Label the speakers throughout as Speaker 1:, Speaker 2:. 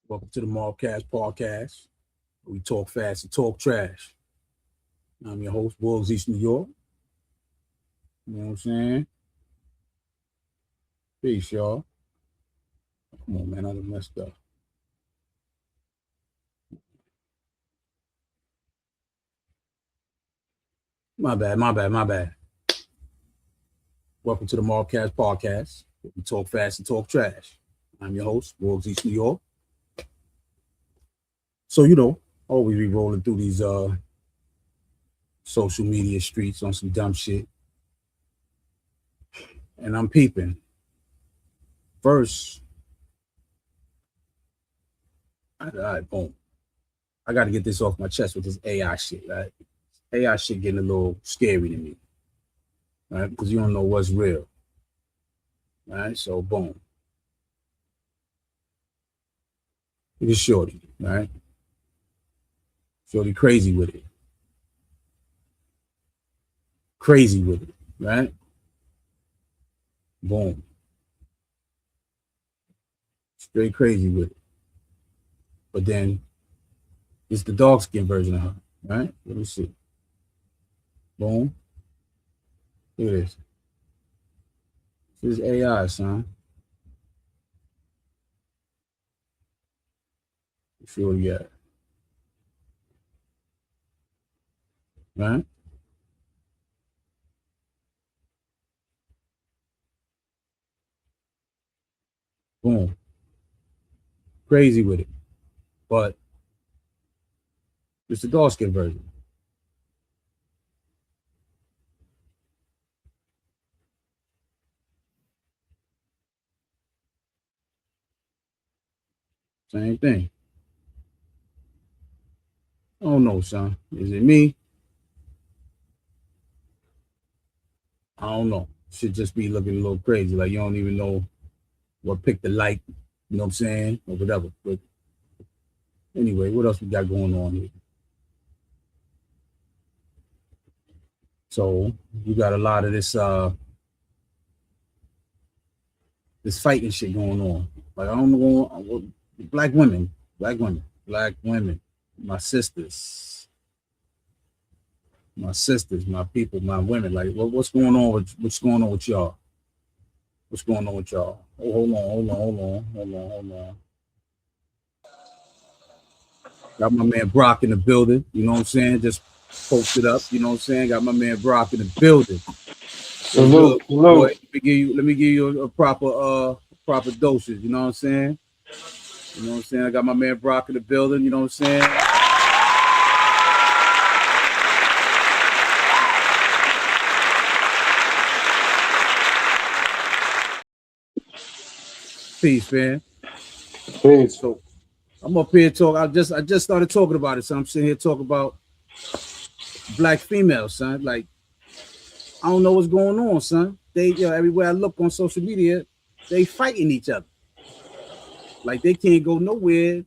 Speaker 1: Welcome to the mobcast podcast. We talk fast and talk trash. I'm your host, Wolves East New York. You know what I'm saying? Peace, y'all. Come on, man. I done messed up. My bad. Welcome to the mobcast podcast. We talk fast and talk trash. I'm your host, Wolves East New York. So, always be rolling through these social media streets on some dumb shit. And I'm peeping. First, all right, boom. I got to get this off my chest with this AI shit, right? AI shit getting a little scary to me, right? Because you don't know what's real, right? So, boom. Look at Shorty, right? Shorty crazy with it. Crazy with it, right? Boom. Straight crazy with it. But then it's the dog skin version of her, right? Let me see. Boom. Look at this. This is AI, son. Shorty got it. Right? Boom. Crazy with it. But it's the dog skin version. Same thing. I don't know, son. Is it me? I don't know. Should just be looking a little crazy. Like you don't even know what pick to like, you know what I'm saying? Or whatever. But anyway, what else we got going on here? So you got a lot of this fighting shit going on. Like I don't know, black women, my sisters, my people, my women. Like what's going on with y'all? What's going on with y'all? Oh, hold on. Got my man Brock in the building. You know what I'm saying? Just posted up. You know what I'm saying? Got my man Brock in the building.
Speaker 2: Salute.
Speaker 1: Boy, let me give you a proper dosage. You know what I'm saying? You know what I'm saying? I got my man Brock in the building. You know what I'm saying? Peace, man.
Speaker 2: Peace.
Speaker 1: So I'm up here talking. I just started talking about it. So I'm sitting here talking about black females, son. Like I don't know what's going on, son. They everywhere I look on social media, they fighting each other. Like they can't go nowhere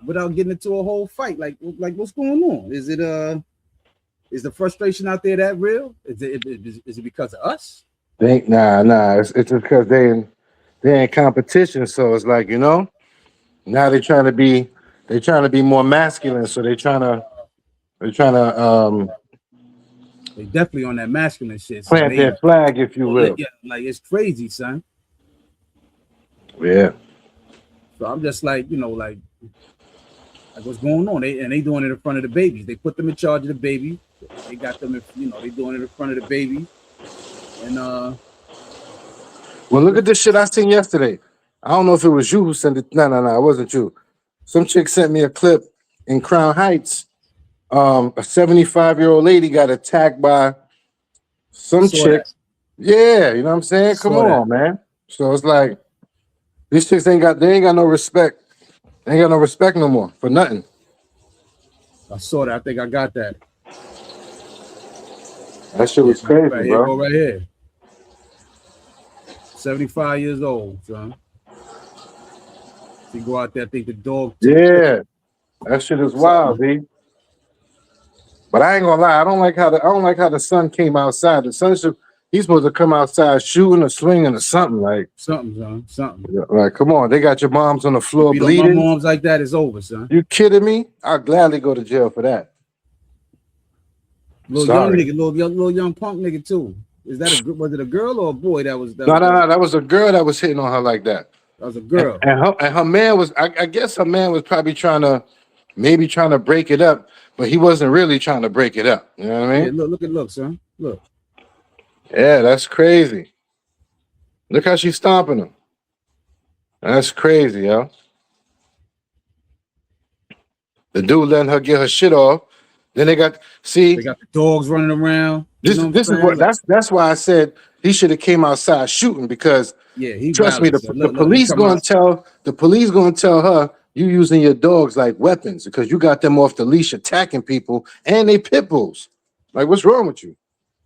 Speaker 1: without getting into a whole fight. Like what's going on? Is the frustration out there that real? Is it because of us?
Speaker 2: Nah. It's just because they in competition. So it's like now they're trying to be more masculine. So they're trying to
Speaker 1: They definitely on that masculine shit, son.
Speaker 2: plant their flag, if you will.
Speaker 1: Yeah, like it's crazy, son.
Speaker 2: Yeah.
Speaker 1: So I'm just like, like what's going on? They doing it in front of the babies. They put them in charge of the baby. They got them, they doing it in front of the baby. And
Speaker 2: well, look at this shit I seen yesterday. I don't know if it was you who sent it. No, it wasn't you. Some chick sent me a clip in Crown Heights. A 75-year-old lady got attacked by some chick.
Speaker 1: that.
Speaker 2: Yeah, you know what I'm saying? Come on, man. So it's like these chicks ain't got no respect. They ain't got no respect no more for nothing.
Speaker 1: I saw that. I think I got that.
Speaker 2: That shit was crazy,
Speaker 1: right
Speaker 2: bro.
Speaker 1: Go right here. 75 years old, son. You go out there, I think the dog.
Speaker 2: Yeah, that shit is wild, B. But I ain't gonna lie, I don't like how the sun came outside. The sun He's supposed to come outside shooting or swinging or something like.
Speaker 1: Something, son. Something.
Speaker 2: Like, come on, they got your moms on the floor
Speaker 1: Beat on my
Speaker 2: bleeding.
Speaker 1: moms like that, it's over, son.
Speaker 2: You kidding me? I'll gladly go to jail for that.
Speaker 1: Little
Speaker 2: Sorry.
Speaker 1: young nigga, little young punk nigga too. Is that was it a girl or a boy that was?
Speaker 2: No. That was a girl that was hitting on her like that.
Speaker 1: That was a girl.
Speaker 2: And her man was, I guess her man was probably trying to break it up, but he wasn't really trying to break it up. You know what I mean?
Speaker 1: Yeah, look, son. Look.
Speaker 2: Yeah, that's crazy. Look how she's stomping him. That's crazy, yo. The dude letting her get her shit off. Then they got the
Speaker 1: dogs running around.
Speaker 2: This is what that's why I said he should have came outside shooting, because trust me, the police gonna tell her you using your dogs like weapons because you got them off the leash attacking people and they pit bulls. Like, what's wrong with you?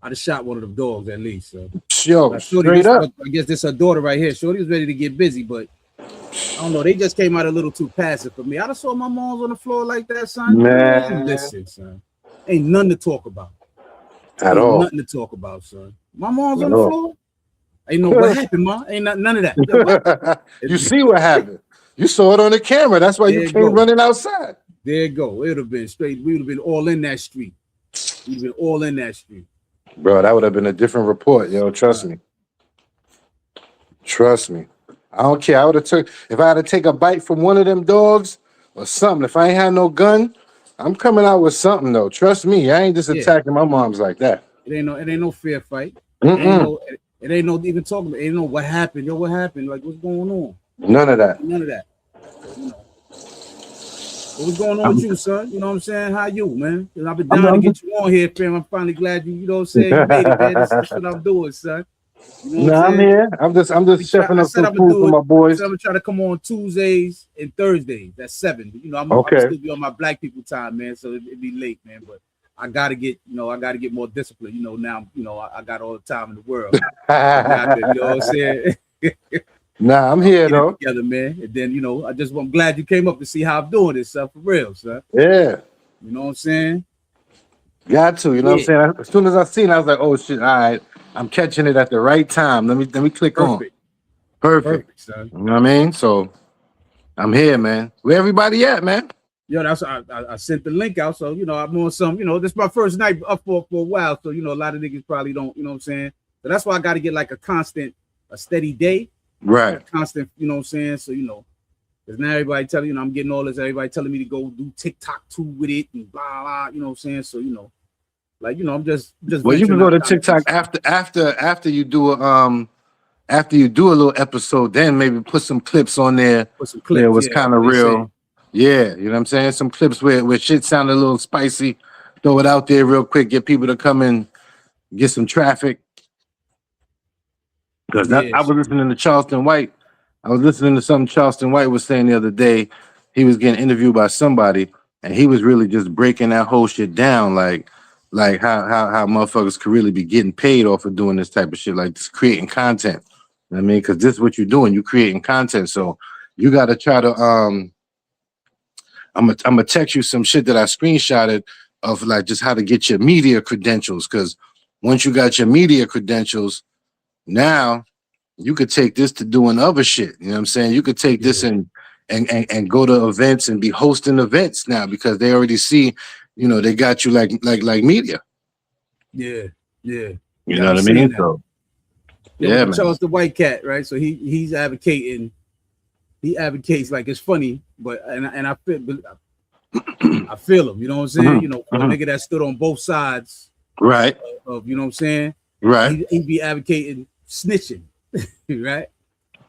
Speaker 1: I just shot one of them dogs at least. So.
Speaker 2: Yo, straight up.
Speaker 1: I guess this her daughter right here. Shorty was ready to get busy, but I don't know. They just came out a little too passive for me. I just saw my mom's on the floor like that, son. Man, listen, son. Ain't nothing to talk about.
Speaker 2: At all.
Speaker 1: Nothing to talk about, son. My mom's on the floor. Ain't no what happened, ma. Ain't none of that.
Speaker 2: You see what happened. You saw it on the camera. That's why you came running outside.
Speaker 1: There you go. It would have been straight. We would have been all in that street. We'd have been all in that street.
Speaker 2: Bro, that would have been a different report, yo. Trust me. Trust me. I don't care. If I had to take a bite from one of them dogs or something, if I ain't had no gun, I'm coming out with something though. Trust me. I ain't just attacking my moms like that.
Speaker 1: It ain't no fair fight. It ain't no even talking about. It ain't no what happened. Yo, what happened? Like, what's going on?
Speaker 2: None of that.
Speaker 1: None of that. You know. What's going on with you, son? You know what I'm saying? How you, man? I've been down to get you on here, fam. I'm finally glad you know what I'm saying, you made it, man. This is what I'm doing, son. You know
Speaker 2: I'm here. I'm just chefing up some food for my boys.
Speaker 1: I'm gonna try to come on Tuesdays and Thursdays. That's 7. You know, I'm still be on my black people time, man. So it'd be late, man. But I gotta get, more discipline. You know, now, I got all the time in the world. You know what I'm saying?
Speaker 2: Nah, I'm here though.
Speaker 1: Together, man. And then, I'm glad you came up to see how I'm doing this stuff for real, son.
Speaker 2: Yeah.
Speaker 1: You know what I'm saying?
Speaker 2: Got to, you know what I'm saying? As soon as I seen it, I was like, oh shit, all right. I'm catching it at the right time. Let me click on. Perfect, son. You know what I mean? So I'm here, man. Where everybody at, man?
Speaker 1: Yo, that's I sent the link out. So, I'm on some, this is my first night up for a while. So, a lot of niggas probably don't, you know what I'm saying? So that's why I got to get like a steady day.
Speaker 2: Right.
Speaker 1: Constant, you know what I'm saying? So, because now everybody telling, I'm getting all this, everybody telling me to go do TikTok too with it and blah, blah, you know what I'm saying? So, I'm just.
Speaker 2: Well, you can go to TikTok after you do a little episode, then maybe put some clips on there.
Speaker 1: Put some clips.
Speaker 2: It was kind of real. Yeah, you know what I'm saying? Some clips where shit sounded a little spicy. Throw it out there real quick, get people to come in, get some traffic. Because I was listening to Charleston White. I was listening to something Charleston White was saying the other day. He was getting interviewed by somebody, and he was really just breaking that whole shit down, like how motherfuckers could really be getting paid off of doing this type of shit, like just creating content. I mean, because this is what you're doing. You're creating content, so you got to try to. I'm gonna text you some shit that I screenshotted of like just how to get your media credentials. Because once you got your media credentials, now you could take this to doing other shit. You know what I'm saying? You could take this and go to events and be hosting events now because they already see, they got you like media.
Speaker 1: Yeah.
Speaker 2: You know what I mean? So,
Speaker 1: man. Charles the White Cat, right? So he's advocating. He advocates like it's funny, but I feel him. You know what I'm saying? For a nigga that stood on both sides,
Speaker 2: right?
Speaker 1: Of you know what I'm saying,
Speaker 2: right?
Speaker 1: He'd be advocating snitching, right?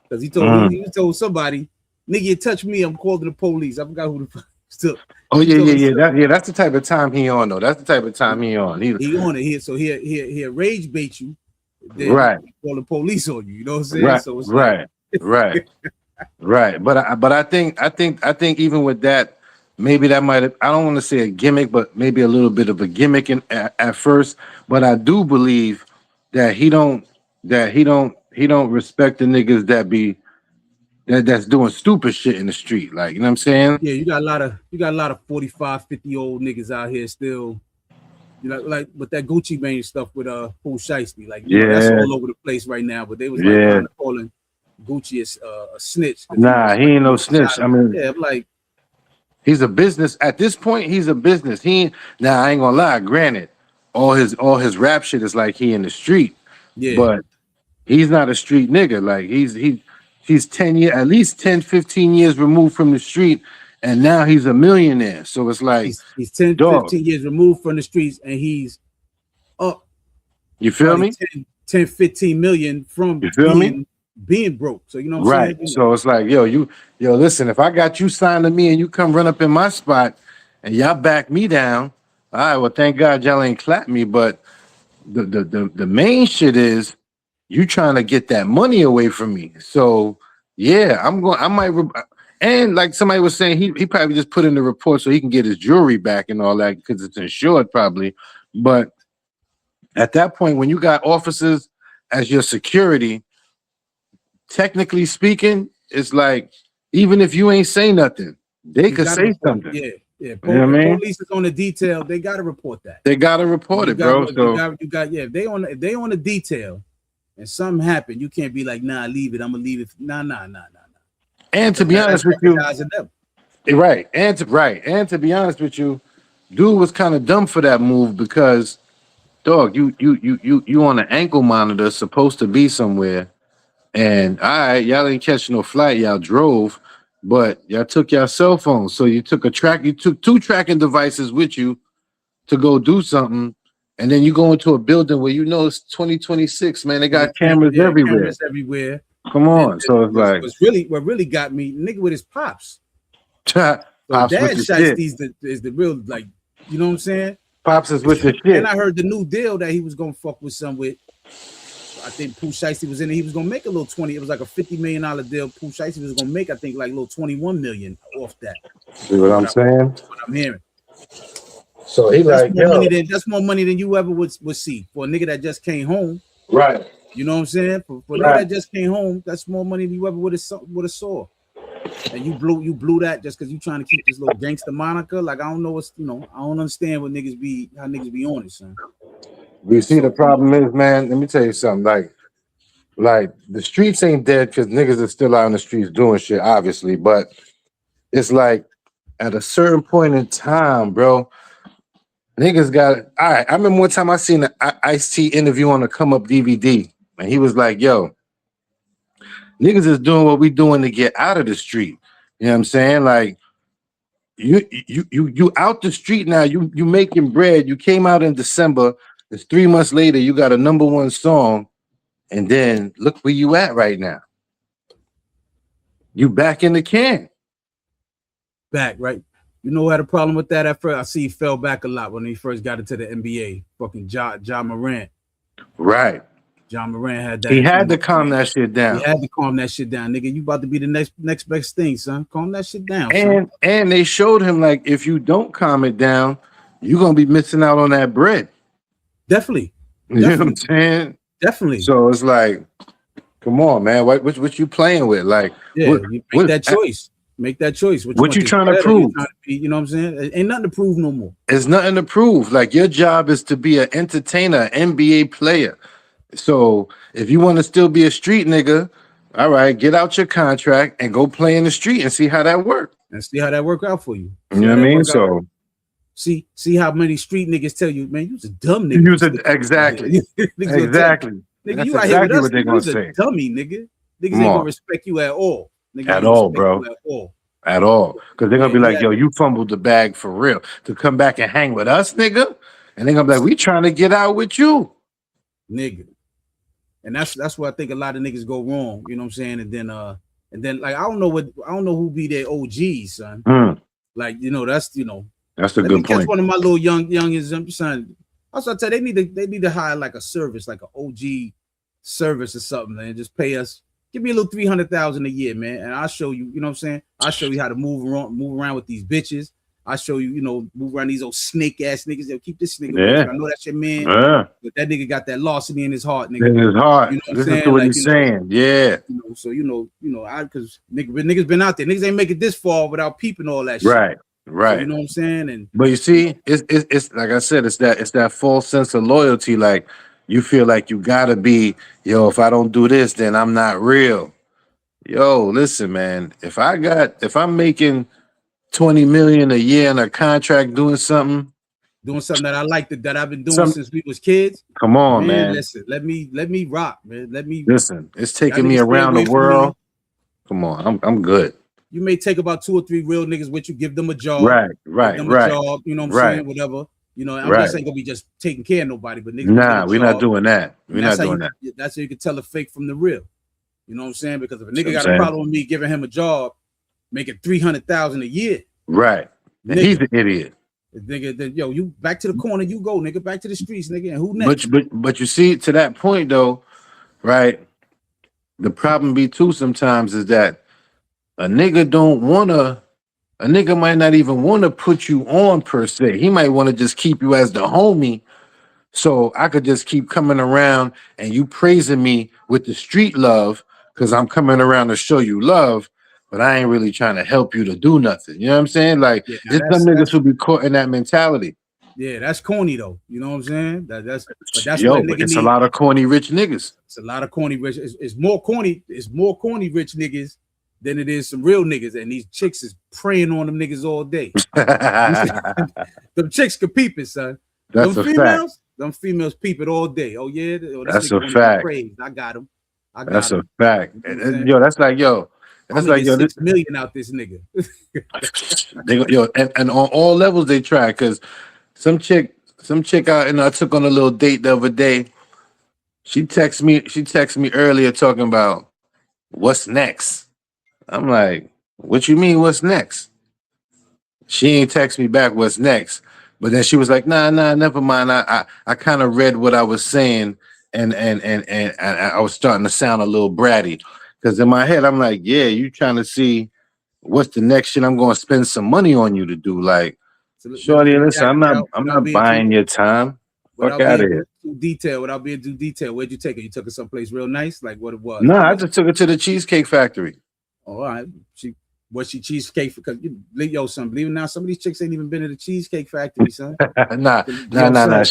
Speaker 1: Because he told somebody, nigga, you touch me, I'm calling the police. I forgot who the fuck still.
Speaker 2: Oh yeah. That's the type of time he on though. That's the type of time he on. He
Speaker 1: on it here, so he rage bait you, then
Speaker 2: right?
Speaker 1: Call the police on you. You know what I'm saying?
Speaker 2: Right.
Speaker 1: So it's
Speaker 2: right. Right. But I think even with that, maybe that might have, I don't want to say a gimmick, but maybe a little bit of a gimmick at first. But I do believe that he don't respect the niggas that's doing stupid shit in the street. Like, you know what I'm saying?
Speaker 1: Yeah, you got a lot of 45, 50 old niggas out here still You know, like with that Gucci Mane stuff with Pooh Shiesty, like you know that's
Speaker 2: Yeah,
Speaker 1: all over the place right now. But they was like
Speaker 2: yeah.
Speaker 1: kind of calling Gucci a snitch because he
Speaker 2: Nah,
Speaker 1: was
Speaker 2: he
Speaker 1: like
Speaker 2: ain't
Speaker 1: he
Speaker 2: no
Speaker 1: shot
Speaker 2: snitch. I
Speaker 1: him.
Speaker 2: mean,
Speaker 1: Yeah, I'm like
Speaker 2: he's a business at this point. He's a business. He ain't, now I ain't gonna lie. Granted, all his rap shit is like he in the street,
Speaker 1: yeah,
Speaker 2: but he's not a street nigga. Like he's 10 years, at least 10, 15 years removed from the street, and now he's a millionaire. So it's like,
Speaker 1: he's 10,
Speaker 2: dog,
Speaker 1: 15 years removed from the streets, and he's up
Speaker 2: you feel
Speaker 1: probably
Speaker 2: me?
Speaker 1: 10, 15 million from
Speaker 2: You feel me?
Speaker 1: being broke. So you know what I'm
Speaker 2: Right.
Speaker 1: saying? You know,
Speaker 2: So it's like, yo, listen, if I got you signed to me and you come run up in my spot and y'all back me down, all right, well, thank God y'all ain't clap me. But the main shit is you trying to get that money away from me. So yeah, I might and like somebody was saying, he probably just put in the report so he can get his jewelry back and all that because it's insured probably. But at that point, when you got officers as your security, technically speaking, it's like even if you ain't say nothing, they
Speaker 1: you
Speaker 2: could
Speaker 1: gotta
Speaker 2: say
Speaker 1: report it.
Speaker 2: something.
Speaker 1: Yeah, yeah.
Speaker 2: You know what I
Speaker 1: If
Speaker 2: mean?
Speaker 1: police is on the detail, they gotta report that.
Speaker 2: They gotta report
Speaker 1: You
Speaker 2: it,
Speaker 1: got
Speaker 2: bro.
Speaker 1: what
Speaker 2: So
Speaker 1: you got. Yeah, if they on the detail and something happened, you can't be like, nah, leave it. I'm gonna leave it. Nah.
Speaker 2: and to
Speaker 1: Because
Speaker 2: be
Speaker 1: that's
Speaker 2: honest with you,
Speaker 1: jeopardizing them.
Speaker 2: right, and to be honest with you, dude was kind of dumb for that move because dog, you on an ankle monitor supposed to be somewhere, and all right, y'all ain't catching no flight, y'all drove, but y'all took your cell phone, so you took two tracking devices with you to go do something, and then you go into a building where you know it's 2026, man. They got cameras everywhere.
Speaker 1: Cameras everywhere.
Speaker 2: Come
Speaker 1: And
Speaker 2: on, so it's like
Speaker 1: what really got me, nigga, with his pops. So
Speaker 2: pops with
Speaker 1: dad
Speaker 2: the shit.
Speaker 1: Shiesty is the real, like, you know what I'm saying?
Speaker 2: Pops is with the
Speaker 1: And
Speaker 2: shit.
Speaker 1: I heard the new deal that he was gonna fuck with some with. I think Pooh Shiesty was in it. He was gonna make a little 20. It was like a $50 million deal. Pooh Shiesty was gonna make, I think, like a little 21 million off that.
Speaker 2: See what I'm saying?
Speaker 1: What I'm hearing.
Speaker 2: So he like, yo,
Speaker 1: That's more money than you ever would see for a nigga that just came home.
Speaker 2: right,
Speaker 1: You know what I'm saying? For a nigga
Speaker 2: right.
Speaker 1: that just came home, that's more money than you ever would have saw. And you blew that just because you trying to keep this little gangster moniker. Like, I don't know what's, you know, I don't understand how niggas be on it, son.
Speaker 2: We see the
Speaker 1: So
Speaker 2: problem is, man. Let me tell you something. Like the streets ain't dead because niggas are still out in the streets doing shit, obviously. But it's like at a certain point in time, bro, niggas got it. All right. I remember one time I seen an Ice-T interview on the Come Up DVD, and he was like, yo, niggas is doing what we doing to get out of the street. You know what I'm saying? Like you out the street now. You making bread. You came out in December. It's 3 months later. You got a #1 song, and then look where you at right now. You back in the can.
Speaker 1: back, right? You know who had a problem with that at first? I see he fell back a lot when he first got into the NBA. Fucking Ja Morant.
Speaker 2: Right.
Speaker 1: Ja Morant had that.
Speaker 2: He had to calm that shit down.
Speaker 1: He had to calm that shit down, nigga. You about to be the next best thing, son. Calm that shit down, son.
Speaker 2: And they showed him like if you don't calm it down, you're gonna be missing out on that bread.
Speaker 1: Definitely.
Speaker 2: You know what I'm saying?
Speaker 1: Definitely.
Speaker 2: So it's like, come on, man. What you playing with? Like,
Speaker 1: yeah, you make that choice. Make that choice.
Speaker 2: What you trying to prove?
Speaker 1: You know what I'm saying? Ain't nothing to prove no more.
Speaker 2: There's nothing to prove. Like your job is to be an entertainer, NBA player. So if you want to still be a street nigga, all right, get out your contract and go play in the street and see how that works.
Speaker 1: And see how that work out for you.
Speaker 2: You know what I mean? So
Speaker 1: see how many street niggas tell you, man, you's a dumb nigga.
Speaker 2: Exactly.
Speaker 1: Exactly. Nigga,
Speaker 2: That's
Speaker 1: you out
Speaker 2: exactly
Speaker 1: here with us,
Speaker 2: what they're gonna say.
Speaker 1: A dummy, nigga. Niggas ain't gonna respect you at all. Niggas
Speaker 2: at all, bro. At all. Because they're gonna be like, yo, you fumbled the bag for real. To come back and hang with us, nigga. And they're gonna be like, we trying to get out with you.
Speaker 1: Nigga. And that's where I think a lot of niggas go wrong. You know what I'm saying? And then like I don't know who be their OGs, son. Like, you know, that's a good point. Catch one of my little youngins, son. Also, I tell you, they need to hire like a service, like an OG service or something, and just pay us. Give me a little $300,000 a year, man, and I'll show you. You know what I'm saying? I'll show you how to move around with these bitches. I'll show you, move around these old snake ass niggas. They'll keep this nigga. Yeah. I know that's your man. Yeah. But that nigga got that larceny in his heart, nigga.
Speaker 2: In his heart.
Speaker 1: You know what
Speaker 2: Listen
Speaker 1: I'm saying?
Speaker 2: to what he's saying. Yeah.
Speaker 1: So I because niggas been out there. Niggas ain't make it this far without peeping all that shit.
Speaker 2: Right.
Speaker 1: So you
Speaker 2: Right.
Speaker 1: know what I'm saying? And
Speaker 2: But you
Speaker 1: you know,
Speaker 2: see, it's like I said, it's that false sense of loyalty. Like you feel like you gotta be, yo, if I don't do this, then I'm not real. Yo, listen, man. If I'm making 20 million a year in a contract doing something,
Speaker 1: doing something that I like that I've been doing
Speaker 2: some
Speaker 1: since we was kids,
Speaker 2: come on,
Speaker 1: man.
Speaker 2: man.
Speaker 1: Listen, let me rock, man. Let me
Speaker 2: Listen, it's
Speaker 1: y'all
Speaker 2: taking me
Speaker 1: niggas stay
Speaker 2: around the
Speaker 1: away from me.
Speaker 2: world. Come on, I'm good.
Speaker 1: You may take about 2 or 3 real niggas with you, give them a job,
Speaker 2: Right, right, right,
Speaker 1: you know what I'm
Speaker 2: right,
Speaker 1: saying? Whatever. You know, I'm
Speaker 2: right.
Speaker 1: just ain't gonna be just taking care of nobody, but niggas gonna get a
Speaker 2: Nah, we're not
Speaker 1: job.
Speaker 2: doing that.
Speaker 1: And
Speaker 2: We're not doing that.
Speaker 1: that's how you can tell the fake from the real. You know what I'm saying? Because if a
Speaker 2: See what
Speaker 1: nigga
Speaker 2: I'm
Speaker 1: got a
Speaker 2: saying?
Speaker 1: problem with me giving him a job, making 300,000 a year,
Speaker 2: Right. And he's
Speaker 1: nigga,
Speaker 2: an idiot.
Speaker 1: nigga, then yo, you back to the corner, you go, nigga, back to the streets, nigga. And who
Speaker 2: But
Speaker 1: next?
Speaker 2: but you see, to that point though, right? The problem be too sometimes is that a nigga don't wanna a nigga might not even want to put you on per se. He might want to just keep you as the homie. So I could just keep coming around and you praising me with the street love because I'm coming around to show you love, but I ain't really trying to help you to do nothing. You know what I'm saying? Like
Speaker 1: Yeah, now
Speaker 2: it's some niggas
Speaker 1: that's
Speaker 2: who be caught in that mentality.
Speaker 1: yeah, that's corny though. You know what I'm saying? But that's what a
Speaker 2: Yo, but
Speaker 1: nigga
Speaker 2: it's a
Speaker 1: need.
Speaker 2: lot of corny rich niggas.
Speaker 1: It's a lot of corny rich. It's more corny. It's more corny rich niggas than it is some real niggas. And these chicks is preying on them niggas all day. Them chicks can peep it, son.
Speaker 2: That's a fact.
Speaker 1: Them females peep it all day. Oh yeah, oh, this
Speaker 2: That's
Speaker 1: nigga
Speaker 2: a
Speaker 1: want to be
Speaker 2: fact.
Speaker 1: praised. I got him. I got
Speaker 2: That's a
Speaker 1: him.
Speaker 2: fact.
Speaker 1: You know what I'm saying?
Speaker 2: Yo, that's like yo.
Speaker 1: I'm
Speaker 2: That's
Speaker 1: gonna
Speaker 2: like
Speaker 1: get
Speaker 2: yo.
Speaker 1: 6 million out this nigga.
Speaker 2: Yo, and on all levels they try because some chick out and I took on a little date the other day. She texted me earlier talking about what's next. I'm like, what you mean what's next? She ain't text me back what's next. But then she was like, nah, never mind. I kind of read what I was saying and I was starting to sound a little bratty. Because in my head, I'm like, yeah, you trying to see what's the next shit I'm gonna spend some money on you to do. Like,
Speaker 1: So
Speaker 2: shorty,
Speaker 1: let me
Speaker 2: listen,
Speaker 1: ask you out
Speaker 2: I'm not buying your time. Fuck out of here.
Speaker 1: too detailed. Without being too detailed, where'd you take her? You took her someplace real nice, like what it was.
Speaker 2: No, I just took it to the Cheesecake Factory.
Speaker 1: Oh, all right. She cheesecake because yo, son, believe it or not, some of these chicks ain't even been to the Cheesecake Factory, son.
Speaker 2: Nah,
Speaker 1: Yo,
Speaker 2: nah.
Speaker 1: son,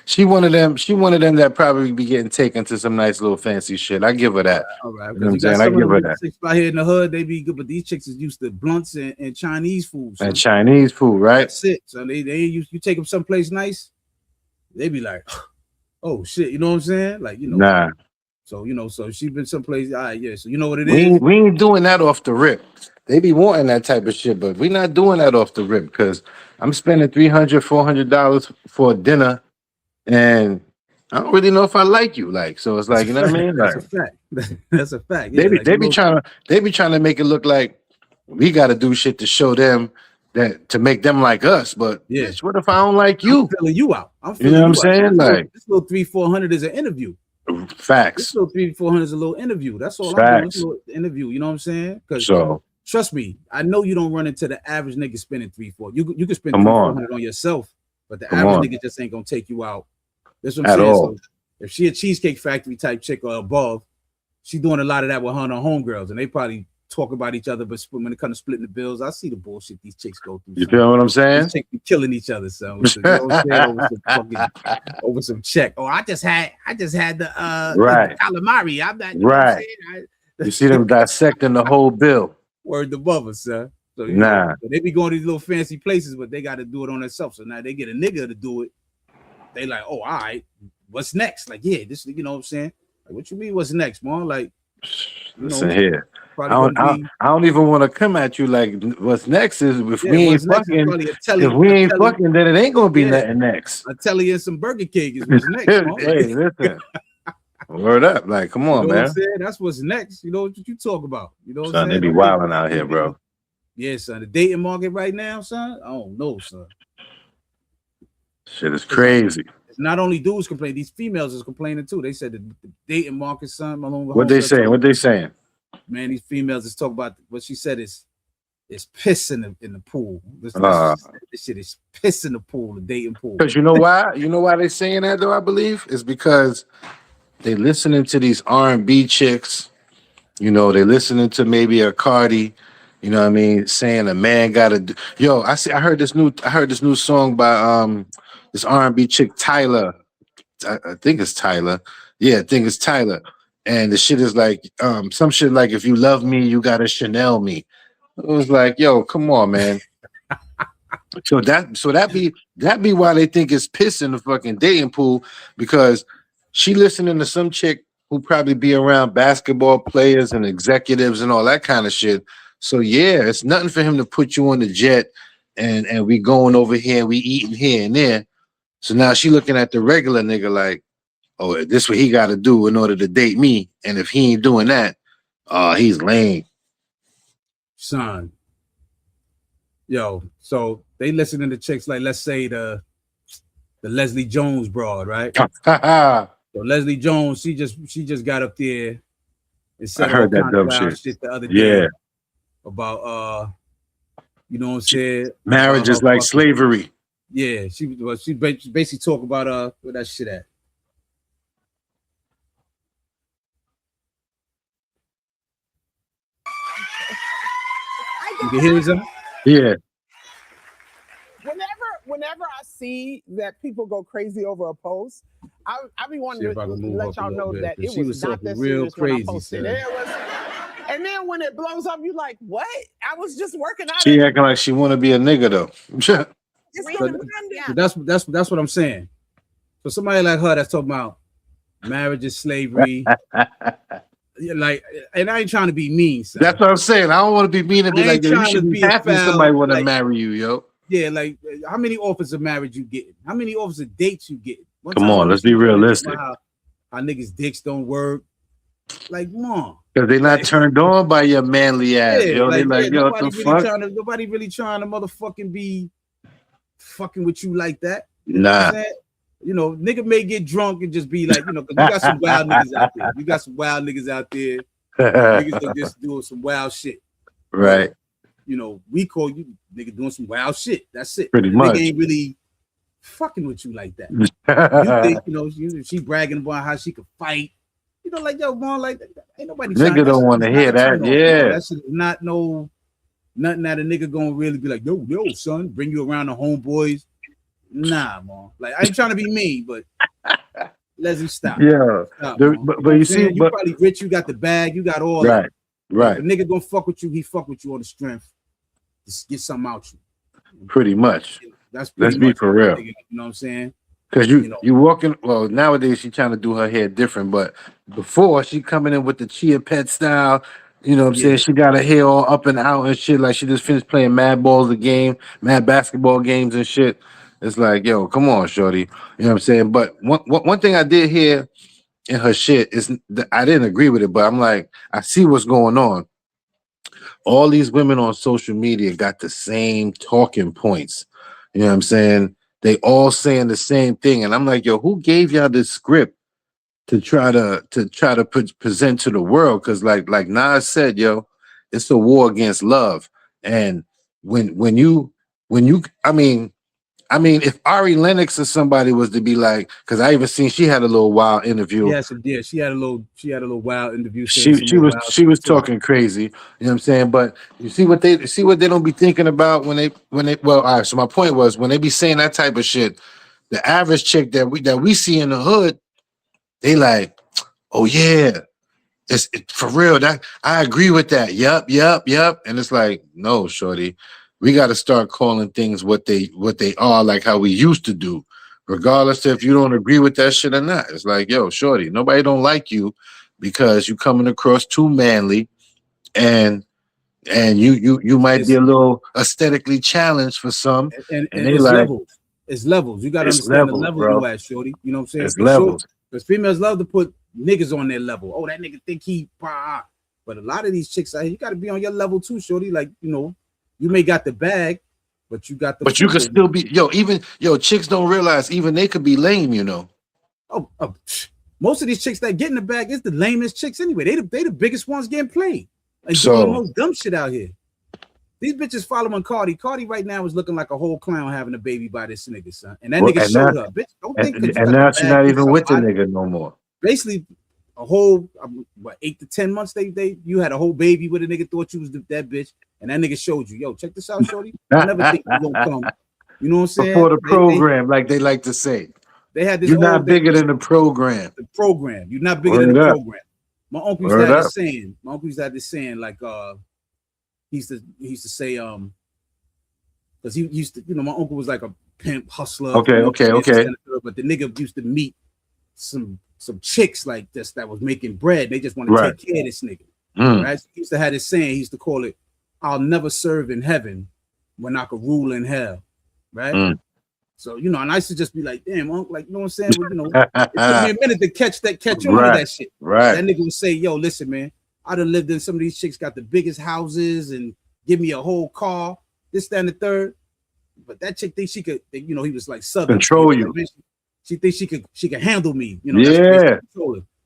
Speaker 2: She one of them. She one of them that probably be getting taken to some nice little fancy shit. I give her that.
Speaker 1: all right,
Speaker 2: You know what
Speaker 1: because
Speaker 2: I'm
Speaker 1: you got
Speaker 2: saying? I
Speaker 1: some of
Speaker 2: give
Speaker 1: them
Speaker 2: her
Speaker 1: little
Speaker 2: that.
Speaker 1: chicks out here in the hood, they be good, but these chicks is used to blunts and Chinese food,
Speaker 2: And
Speaker 1: son.
Speaker 2: Chinese food, right?
Speaker 1: That's it. So they ain't used, you take them someplace nice, they be like, oh shit, you know what I'm saying? Like,
Speaker 2: Nah,
Speaker 1: so she been someplace, all right, yeah. So you know what it is?
Speaker 2: we ain't doing that off the rip. They be wanting that type of shit, but we not doing that off the rip because I'm spending $300 $400 for a dinner, and I don't really know if I like you. Like, so it's
Speaker 1: That's
Speaker 2: like
Speaker 1: a
Speaker 2: you know what I
Speaker 1: fact.
Speaker 2: mean?
Speaker 1: That's
Speaker 2: Like
Speaker 1: a fact. That's a fact. Yeah, like
Speaker 2: they be trying to make it look like we got to do shit to show them that to make them like us. But
Speaker 1: yeah.
Speaker 2: bitch, what if I don't like
Speaker 1: I'm
Speaker 2: you?
Speaker 1: feeling you out. I'm
Speaker 2: You know
Speaker 1: feeling
Speaker 2: what I'm
Speaker 1: you out. So
Speaker 2: saying? Like
Speaker 1: this little 300-400 is an interview. This
Speaker 2: facts,
Speaker 1: little 300-400 is a little interview. That's all I'm doing. It's a
Speaker 2: facts.
Speaker 1: little interview. You know what I'm saying? Because
Speaker 2: So
Speaker 1: trust me, I know you don't run into the average nigga spending 3-4. You can spend
Speaker 2: come
Speaker 1: three four
Speaker 2: on,
Speaker 1: hundred on yourself, but the
Speaker 2: come
Speaker 1: average
Speaker 2: on,
Speaker 1: nigga just ain't gonna take you out. That's what I'm
Speaker 2: at
Speaker 1: saying.
Speaker 2: all.
Speaker 1: So if she a Cheesecake Factory type chick or above, she doing a lot of that with her and her homegirls, and they probably talk about each other. But when it comes to splitting the bills, I see the bullshit these chicks go through.
Speaker 2: You
Speaker 1: Son.
Speaker 2: feel what I'm
Speaker 1: These
Speaker 2: saying?
Speaker 1: chicks be killing each other, son. You know what I'm saying? Over some check. Oh, I just had the
Speaker 2: Right,
Speaker 1: calamari. I'm not, you know what I'm
Speaker 2: right.
Speaker 1: saying?
Speaker 2: You see them dissecting the whole bill.
Speaker 1: Word the mother, son. So
Speaker 2: Nah,
Speaker 1: they be going to these little fancy places, but they got to do it on themselves. So now they get a nigga to do it. They like, oh, all right, what's next? Like, yeah, this, you know what I'm saying? Like, what you mean, what's next, man? Like,
Speaker 2: listen here.
Speaker 1: probably gonna be,
Speaker 2: I don't even want to come at you like what's next is
Speaker 1: yeah, what's next is probably
Speaker 2: if we ain't fucking then it ain't gonna be
Speaker 1: yeah,
Speaker 2: nothing next.
Speaker 1: a telly and some Burger King is what's next, man.
Speaker 2: Hey, listen. Word up. Like, come
Speaker 1: You
Speaker 2: on,
Speaker 1: know what I'm
Speaker 2: man.
Speaker 1: saying? That's what's next. You know what you talk about. You know what I'm
Speaker 2: Son, they
Speaker 1: saying?
Speaker 2: be wilding out here, bro.
Speaker 1: Yeah, son. The dating market right now, son. I don't know, son.
Speaker 2: Shit is crazy.
Speaker 1: It's not only dudes complaining, these females is complaining too. They said the dating market, son.
Speaker 2: What they saying? What they saying?
Speaker 1: Man, these females is talking about what she said is piss in the pool. This shit is piss in the pool, the dating pool.
Speaker 2: Because you know why? You know why they saying that though, I believe? Is because they listening to these R&B chicks. You know, they listening to maybe a Cardi. You know what I mean? Saying a man gotta do. Yo, I heard this new song by this R&B chick Tyler. I think it's Tyler. Yeah, I think it's Tyler. And the shit is like some shit like if you love me, you gotta Chanel me. It was like, yo, come on, man. So that be why they think it's piss in the fucking dating pool, because she listening to some chick who probably be around basketball players and executives and all that kind of shit. So yeah, it's nothing for him to put you on the jet and we going over here and we eating here and there. So now she looking at the regular nigga like, oh, this what he got to do in order to date me, and if he ain't doing that, he's lame.
Speaker 1: Son. Yo, so they listening to chicks like, let's say the Leslie Jones broad, right? So Leslie Jones, she just got up there and said
Speaker 2: I heard that dumb
Speaker 1: shit the other
Speaker 2: day. Yeah.
Speaker 1: About you know what I'm saying?
Speaker 2: Marriage is like slavery.
Speaker 1: Yeah, she basically talk about where that shit at. You can hear me?
Speaker 2: Yeah.
Speaker 3: Whenever I see that people go crazy over a post, I be wanting to let y'all know that it was not that serious when I posted it. And then when it blows up, you like, what? I was just working out.
Speaker 2: She acting like she want to be a nigga though.
Speaker 1: That's what I'm saying. So somebody like her that's talking about marriage is slavery. Like, and I ain't trying to be mean. Son.
Speaker 2: That's what I'm saying. I don't want to be mean and be like, you should be happy somebody want to marry you, yo.
Speaker 1: Yeah, like how many offers of marriage you getting? How many offers of dates you getting?
Speaker 2: Come on, let's be realistic.
Speaker 1: How niggas' dicks don't work. Like, come on.
Speaker 2: Because they're not turned on by your manly ass. Yeah, yo. They like, yo, what the fuck?
Speaker 1: Nobody really trying to motherfucking be fucking with you like that.
Speaker 2: Nah.
Speaker 1: You know, nigga may get drunk and just be like, you know, because you got some wild niggas out there. You got some wild niggas out there. Niggas that just doing some wild shit.
Speaker 2: Right.
Speaker 1: You know, we call you nigga doing some wild shit. That's it.
Speaker 2: Pretty much.
Speaker 1: Nigga ain't really fucking with you like that. You think, you know, she bragging about how she could fight. You know, like, yo, man, like, ain't nobody
Speaker 2: nigga don't want to hear that. Yeah.
Speaker 1: You know, that shit is not nothing that a nigga gonna really be like, yo, son, bring you around the homeboys. Nah, man. Like, I ain't trying to be mean, but Leslie, stop.
Speaker 2: Yeah.
Speaker 1: Stop,
Speaker 2: but you see,
Speaker 1: you probably rich, you got the bag, you got all
Speaker 2: that. Right.
Speaker 1: If a nigga gonna fuck with you, he fuck with you on the strength. Just get something out you.
Speaker 2: Pretty much.
Speaker 1: Let's
Speaker 2: be for real.
Speaker 1: You know what I'm saying?
Speaker 2: Because you walking, well, nowadays she trying to do her hair different, but before she coming in with the Chia Pet style, you know what I'm saying? She got her hair all up and out and shit, like she just finished playing mad basketball games and shit. It's like, yo, come on, shorty. You know what I'm saying? But one thing I did hear in her shit is I didn't agree with it, but I'm like, I see what's going on. All these women on social media got the same talking points. You know what I'm saying? They all saying the same thing. And I'm like, yo, who gave y'all this script to try to present to the world? Because like Nas said, yo, it's a war against love. And when you I mean, if Ari Lennox or somebody was to be like, because I even seen she had a little wild interview.
Speaker 1: Yes, yeah, she had a little wild interview.
Speaker 2: She was talking crazy. You know what I'm saying? But you see what they don't be thinking about when they well, all right. So my point was when they be saying that type of shit, the average chick that we see in the hood, they like, oh yeah, it's for real. That I agree with that. Yup. And it's like, no, shorty. We got to start calling things what they are, like how we used to do, regardless if you don't agree with that shit or not. It's like, yo, shorty, nobody don't like you because you coming across too manly, and you might be a little aesthetically challenged for some,
Speaker 1: and they like levels. It's levels. You got to understand the level you at, shorty. You know what I'm saying?
Speaker 2: It's levels.
Speaker 1: Because females love to put niggas on their level. Oh, that nigga think he, but a lot of these chicks out here, you got to be on your level too, shorty. Like, you know. You may got the bag, but you got the.
Speaker 2: But you can still be chicks don't realize even they could be lame, you know.
Speaker 1: Oh, most of these chicks that get in the bag is the lamest chicks anyway. They the biggest ones getting played. Like doing the most dumb shit out here. These bitches following Cardi. Cardi right now is looking like a whole clown having a baby by this nigga, son. And that nigga showed her. Bitch, don't think.
Speaker 2: And now she's not even with the nigga no more.
Speaker 1: Basically, a whole 8 to 10 months. You had a whole baby with a nigga, thought you was that bitch, and that nigga showed you, yo, check this out, shorty. I never think you gonna come. You know what I'm saying?
Speaker 2: Before the program, like they like to say.
Speaker 1: They had this.
Speaker 2: You're not bigger than the program.
Speaker 1: The program. You're not bigger than the program. My uncle used to have this saying. My uncle used to have this saying, like he used to say, because he used to, you know, my uncle was like a pimp hustler.
Speaker 2: Okay.
Speaker 1: But the nigga used to meet some chicks like this that was making bread. They just want to take care of this nigga. Right? So he used to have this saying. He used to call it, "I'll never serve in heaven when I could rule in hell." Right? So, you know, and I used to just be like, damn, uncle, like, you know what I'm saying? Well, you know, it took me a minute to catch on to that shit.
Speaker 2: Right.
Speaker 1: That nigga would say, yo, listen, man, I done lived in some of these chicks got the biggest houses and give me a whole car, this, that, and the third. But that chick thinks she could, you know, he was like Southern.
Speaker 2: Control you.
Speaker 1: She thinks she could handle me. You know,
Speaker 2: yeah.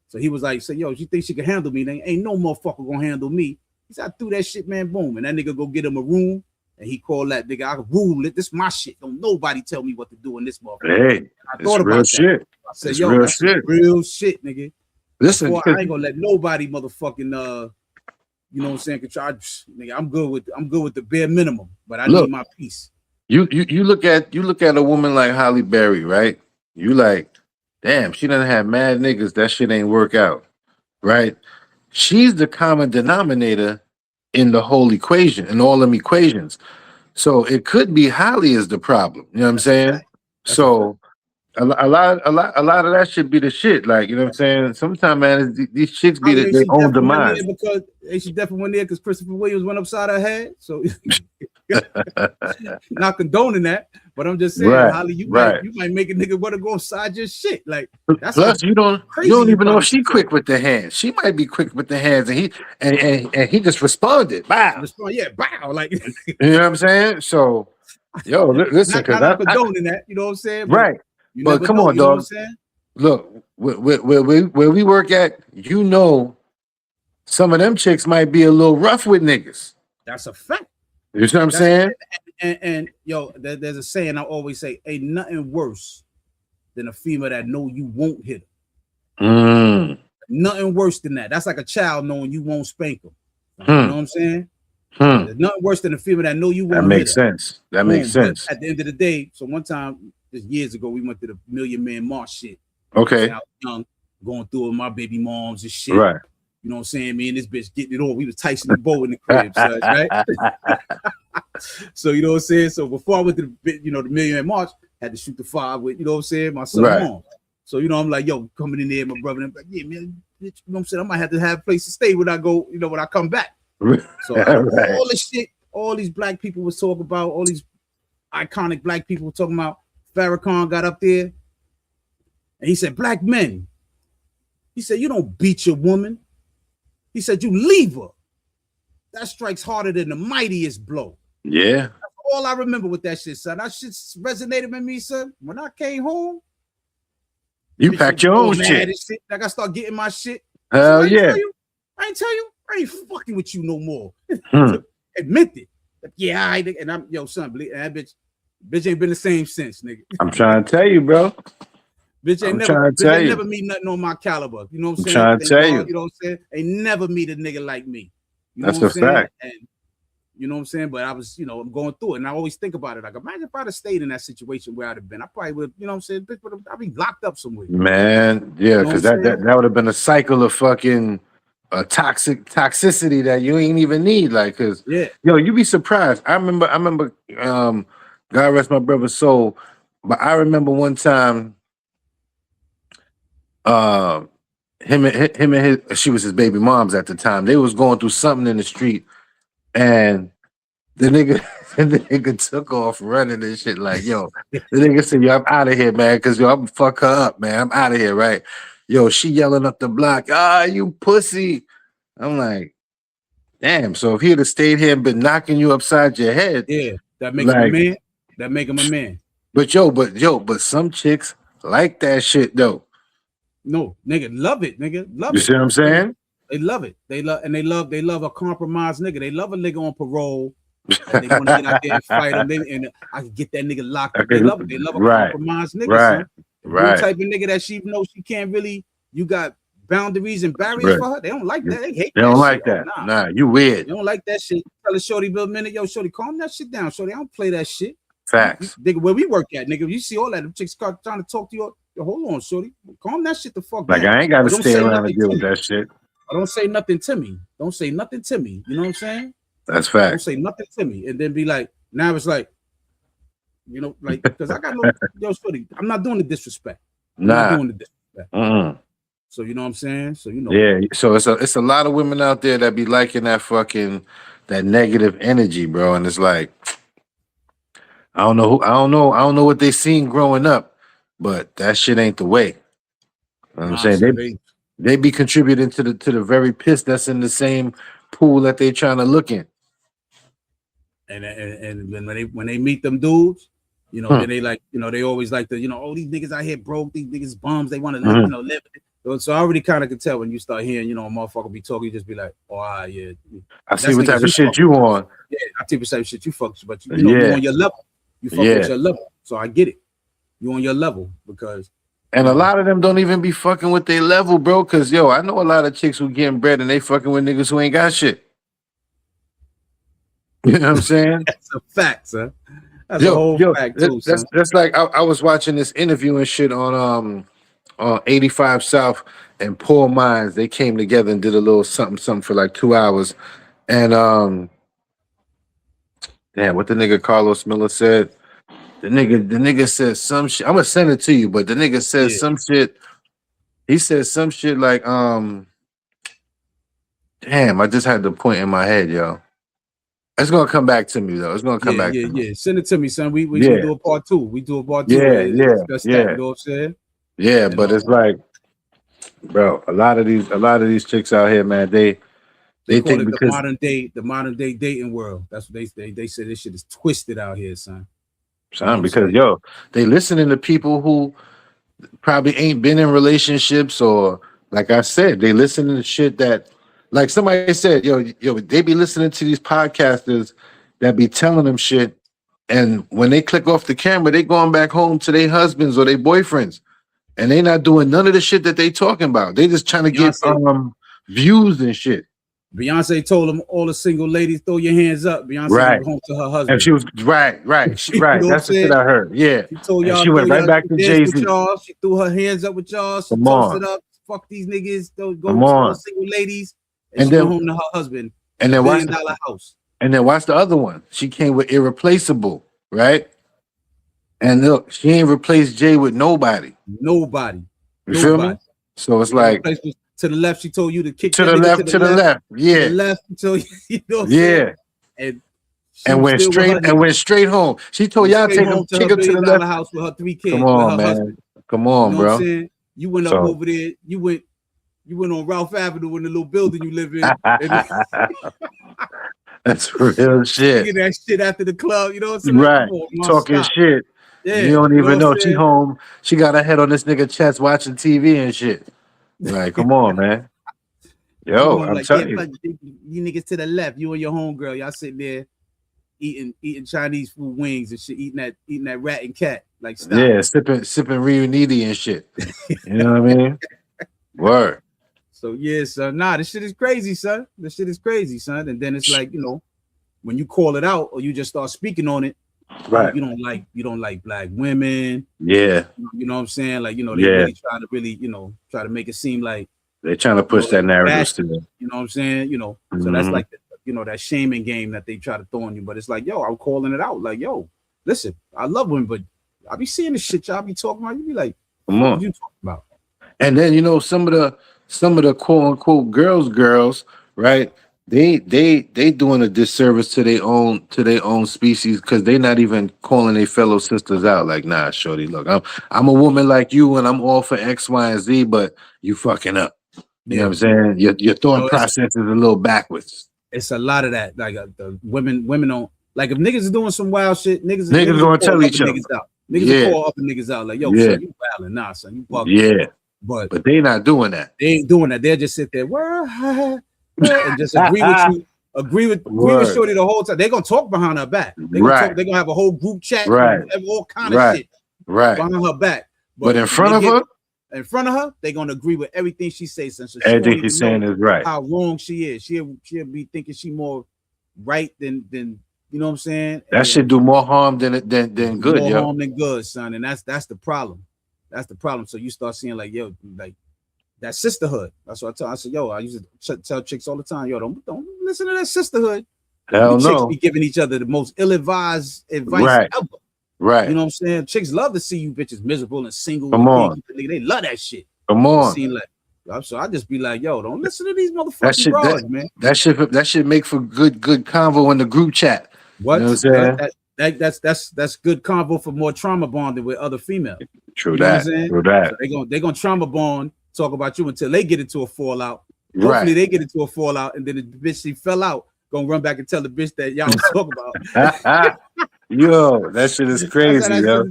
Speaker 1: So he was like, yo, she thinks she can handle me. Then ain't no motherfucker gonna handle me. He said, I threw that shit, man, boom. And that nigga go get him a room. And he called that nigga, I rule it. This is my shit. Don't nobody tell me what to do in this motherfucker.
Speaker 2: Hey, I thought about shit.
Speaker 1: I said, yo, real shit. Real shit, nigga.
Speaker 2: Listen,
Speaker 1: I ain't gonna let nobody motherfucking you know what I'm saying, nigga, I'm good with the bare minimum, but I need my peace.
Speaker 2: You look at a woman like Halle Berry, right? You like, damn, she done had mad niggas, that shit ain't work out. Right? She's the common denominator in the whole equation, in all them equations. So it could be Holly is the problem. You know what I'm saying? So a lot of that should be the shit. Like, you know what I'm saying? Sometimes, man, these chicks be their own demise.
Speaker 1: Because she definitely went there because Christopher Williams went upside her head. So not condoning that, but I'm just saying, Holly, you might make a nigga want to go upside your shit. Like, that's
Speaker 2: plus you don't even know if she quick with the hands. She might be quick with the hands, and he just responded. Bow.
Speaker 1: Bow. Like,
Speaker 2: you know what I'm saying? So, yo, listen, because
Speaker 1: I'm condoning that. You know what I'm saying?
Speaker 2: Right. But come on, dog. Look, where we work at, you know, some of them chicks might be a little rough with niggas.
Speaker 1: That's a fact.
Speaker 2: You know what I'm saying?
Speaker 1: And yo, there's a saying I always say: ain't nothing worse than a female that know you won't hit her. Nothing worse than that. That's like a child knowing you won't spank them. You know what I'm saying? There's nothing worse than a female that know you won't.
Speaker 2: That makes sense. That makes sense.
Speaker 1: But at the end of the day, so one time, just years ago, we went to the Million Man March shit.
Speaker 2: Okay.
Speaker 1: I was young, going through with my baby moms and shit.
Speaker 2: Right.
Speaker 1: You know what I'm saying? Me and this bitch getting it on. We was Tyson and Bo in the crib, son, right? So, you know what I'm saying? So before I went to the Million Man March, had to shoot the 5 with, you know what I'm saying, my son mom. So, you know, I'm like, yo, coming in there, my brother, and I'm like, yeah, man, bitch, you know what I'm saying? I might have to have a place to stay when I go, you know, when I come back. So all this shit, all these black people was talking about, all these iconic black people were talking about. Farrakhan got up there and he said, black men. He said, you don't beat your woman. He said, you leave her. That strikes harder than the mightiest blow.
Speaker 2: Yeah.
Speaker 1: That's all I remember with that shit, son. That shit resonated with me, son. When I came home,
Speaker 2: you packed your own shit.
Speaker 1: Like I start getting my shit.
Speaker 2: Hell yeah.
Speaker 1: I ain't tell you. I ain't fucking with you no more. Admit it. Yeah, and I'm son, believe that bitch ain't been the same since, nigga.
Speaker 2: I'm trying to tell you, bro.
Speaker 1: Bitch ain't never meet nothing on my caliber. You know what I'm saying?
Speaker 2: I'm trying to tell you.
Speaker 1: You know what I'm saying? Ain't never meet a nigga like me. You know
Speaker 2: That's
Speaker 1: what I'm
Speaker 2: a fact.
Speaker 1: And you know what I'm saying? But I was, I'm going through it. And I always think about it. Like, imagine if I'd have stayed in that situation where I'd have been. I probably would, you know what I'm saying? Bitch, I'd be locked up somewhere.
Speaker 2: Man, yeah, because that would have been a cycle of fucking toxicity that you ain't even need. Like, cause you be surprised. I remember God rest my brother's soul, but I remember one time him and his, she was his baby moms at the time, they was going through something in the street, and the nigga took off running and shit. Like, yo, the nigga said, yo, I'm out of here, man, because yo, I'm fuck her up, man. I'm out of here, right? Yo, she yelling up the block, you pussy. I'm like, damn. So if he'd have stayed here and been knocking you upside your head,
Speaker 1: that makes him a man. That make him a man.
Speaker 2: But some chicks like that shit though.
Speaker 1: No, nigga, love it, nigga. Love it.
Speaker 2: You see what I'm saying?
Speaker 1: They love it. They love a compromised nigga. They love a nigga on parole. They want to get out there and fight him. And I can get that nigga locked up. They love it. They love a compromised nigga. Right. Son. The type of nigga that she knows she can't really. You got boundaries and barriers for her. They don't like that. They hate
Speaker 2: they
Speaker 1: that.
Speaker 2: Don't
Speaker 1: shit.
Speaker 2: like that. Oh, nah, you weird.
Speaker 1: They don't like that shit. Tell a shorty, Bill minute, yo, shorty, calm that shit down, shorty. I don't play that shit.
Speaker 2: Facts.
Speaker 1: Nigga, where we work at, nigga, you see all that. Them chicks trying to talk to you. Hold on, shorty. Calm that shit the fuck
Speaker 2: down. Like, I ain't got to stay around and deal with that shit.
Speaker 1: I don't say nothing to me. Don't say nothing to me. You know what I'm saying?
Speaker 2: That's fact.
Speaker 1: Don't say nothing to me. And then be like, now it's like, you know, like, because I got no, yo, shorty, I'm not doing the disrespect. I'm not doing the disrespect. So, you know what I'm saying? So, you know.
Speaker 2: Yeah, so it's a lot of women out there that be liking that negative energy, bro. And it's like, I don't know what they seen growing up, but that shit ain't the way. You know what I'm saying? They be contributing to the very piss that's in the same pool that they trying to look in.
Speaker 1: And when they meet them dudes, you know, then they like, you know, they always like to, you know, oh, these niggas out here broke, these niggas bums, they want to live, you know, live. So I already kind of could tell when you start hearing, you know, a motherfucker be talking, you just be like, oh, yeah.
Speaker 2: I see what type of shit you on.
Speaker 1: Yeah, I see what type of shit you fuck, but you know, you on your level. You fuck with your level. So I get it. You on your level because.
Speaker 2: And a lot of them don't even be fucking with their level, bro. Cause yo, I know a lot of chicks who getting bread and they fucking with niggas who ain't got shit. You know what I'm saying?
Speaker 1: That's a fact, son. That's a whole fact too.
Speaker 2: That's like I was watching this interview and shit on 85 South and Poor Minds. They came together and did a little something for like 2 hours. And damn, what the nigga Carlos Miller said. The nigga said some shit. I'm gonna send it to you, but the nigga said some shit. He said some shit like damn, I just had the point in my head, yo. It's gonna come back to me though. It's gonna come back to me.
Speaker 1: Yeah. Send it to me, son. We do a part 2. We do a part 2.
Speaker 2: Yeah.
Speaker 1: You know what I'm saying?
Speaker 2: Yeah, but it's like, bro, a lot of these chicks out here, man, they think
Speaker 1: it the modern day dating world. That's what they say. They say this shit is twisted out here, son.
Speaker 2: Son, because yo, they listening to people who probably ain't been in relationships, or like I said, they listening to shit that, like somebody said, yo, they be listening to these podcasters that be telling them shit, and when they click off the camera, they going back home to their husbands or their boyfriends, and they not doing none of the shit that they talking about. They just trying to get views and shit.
Speaker 1: Beyonce told them, all the single ladies, throw your hands up. Beyonce went home to her husband.
Speaker 2: And she was right. That's the shit I heard. Yeah.
Speaker 1: She told y'all,
Speaker 2: she went right back to Jay-Z.
Speaker 1: She threw her hands up with y'all. She toasted up. Fuck these niggas. Go to all single ladies. And she went home to her husband.
Speaker 2: And then
Speaker 1: $1 billion house.
Speaker 2: And then watch the other one. She came with Irreplaceable, right? And look, she ain't replaced Jay with nobody.
Speaker 1: Nobody.
Speaker 2: You feel me? So it's like,
Speaker 1: to the left, she told you to kick
Speaker 2: to the left. Yeah.
Speaker 1: To the left, so you know.
Speaker 2: Yeah. And went straight home. She told y'all take him to the left
Speaker 1: house with her 3 kids.
Speaker 2: Come on, man. Husband. Come on,
Speaker 1: you know
Speaker 2: bro.
Speaker 1: You went up over there. You went on Ralph Avenue in the little building you live in.
Speaker 2: That's real shit.
Speaker 1: Get that shit after the club. You know what I'm saying?
Speaker 2: Right. Talking shit. Yeah. You don't even know. She home. She got her head on this nigga chest watching TV and shit. Like, come on, man. Yo, I'm telling you.
Speaker 1: You niggas to the left. You and your homegirl. Y'all sitting there eating Chinese food wings and shit, eating that rat and cat. Like, stop.
Speaker 2: Yeah, sipping Rio Niti and shit. You know what I mean? Word.
Speaker 1: So yeah, son. Nah, this shit is crazy, son. This shit is crazy, son. And then it's like, you know, when you call it out or you just start speaking on it,
Speaker 2: right?
Speaker 1: You don't like black women.
Speaker 2: Yeah.
Speaker 1: You know what I'm saying? Like, you know, they really try to make it seem like
Speaker 2: they're trying to push that narrative still.
Speaker 1: You know what I'm saying? You know, so that's like that shaming game that they try to throw on you. But it's like, yo, I'm calling it out. Like, yo, listen, I love women, but I be seeing the shit y'all be talking about. You be like,
Speaker 2: come on,
Speaker 1: what you talking about?
Speaker 2: And then, you know, some of the quote unquote girls, right? They doing a disservice to their own species, because they not even calling their fellow sisters out. Like, nah, shorty, look, I'm a woman like you, and I'm all for X, Y, and Z, but you fucking up. You know what I'm saying? Your thought process is a little backwards.
Speaker 1: It's a lot of that. Like the women don't like, if niggas is doing some wild shit. Niggas
Speaker 2: gonna tell each other.
Speaker 1: Niggas call other niggas out like, yo, son, you wildin', nah, son, you bugging.
Speaker 2: Yeah,
Speaker 1: but
Speaker 2: they not doing that.
Speaker 1: They ain't doing that. They'll just sit there, and just agree with you. Agree with shorty the whole time. They're gonna talk behind her back. They're gonna have a whole group chat, all kind of shit
Speaker 2: behind
Speaker 1: her back.
Speaker 2: But in front of her,
Speaker 1: in front of her, they're gonna agree with everything she says. So she
Speaker 2: everything she's saying is right.
Speaker 1: How wrong she is. She'll be thinking she more right than you know what I'm saying.
Speaker 2: That should do more harm than good.
Speaker 1: More harm than good, son. And that's the problem. That's the problem. So you start seeing like, yo, like that sisterhood. That's what I said, yo, I used to tell chicks all the time, yo, don't listen to that sisterhood.
Speaker 2: Hell no.
Speaker 1: Chicks be giving each other the most ill-advised advice ever.
Speaker 2: Right.
Speaker 1: You know what I'm saying? Chicks love to see you bitches miserable and single.
Speaker 2: Come on.
Speaker 1: They love that shit.
Speaker 2: Come on.
Speaker 1: So I just be like, yo, don't listen to these motherfucking broads, man.
Speaker 2: That should make for good convo in the group chat.
Speaker 1: What?
Speaker 2: You know what I'm
Speaker 1: saying? That's good convo for more trauma bonding with other females.
Speaker 2: True that. True that.
Speaker 1: So they gonna trauma bond, talk about you until they get into a fallout. Hopefully they get into a fallout, and then the bitch she fell out gonna run back and tell the bitch that y'all talk about.
Speaker 2: Yo, that shit is crazy, yo.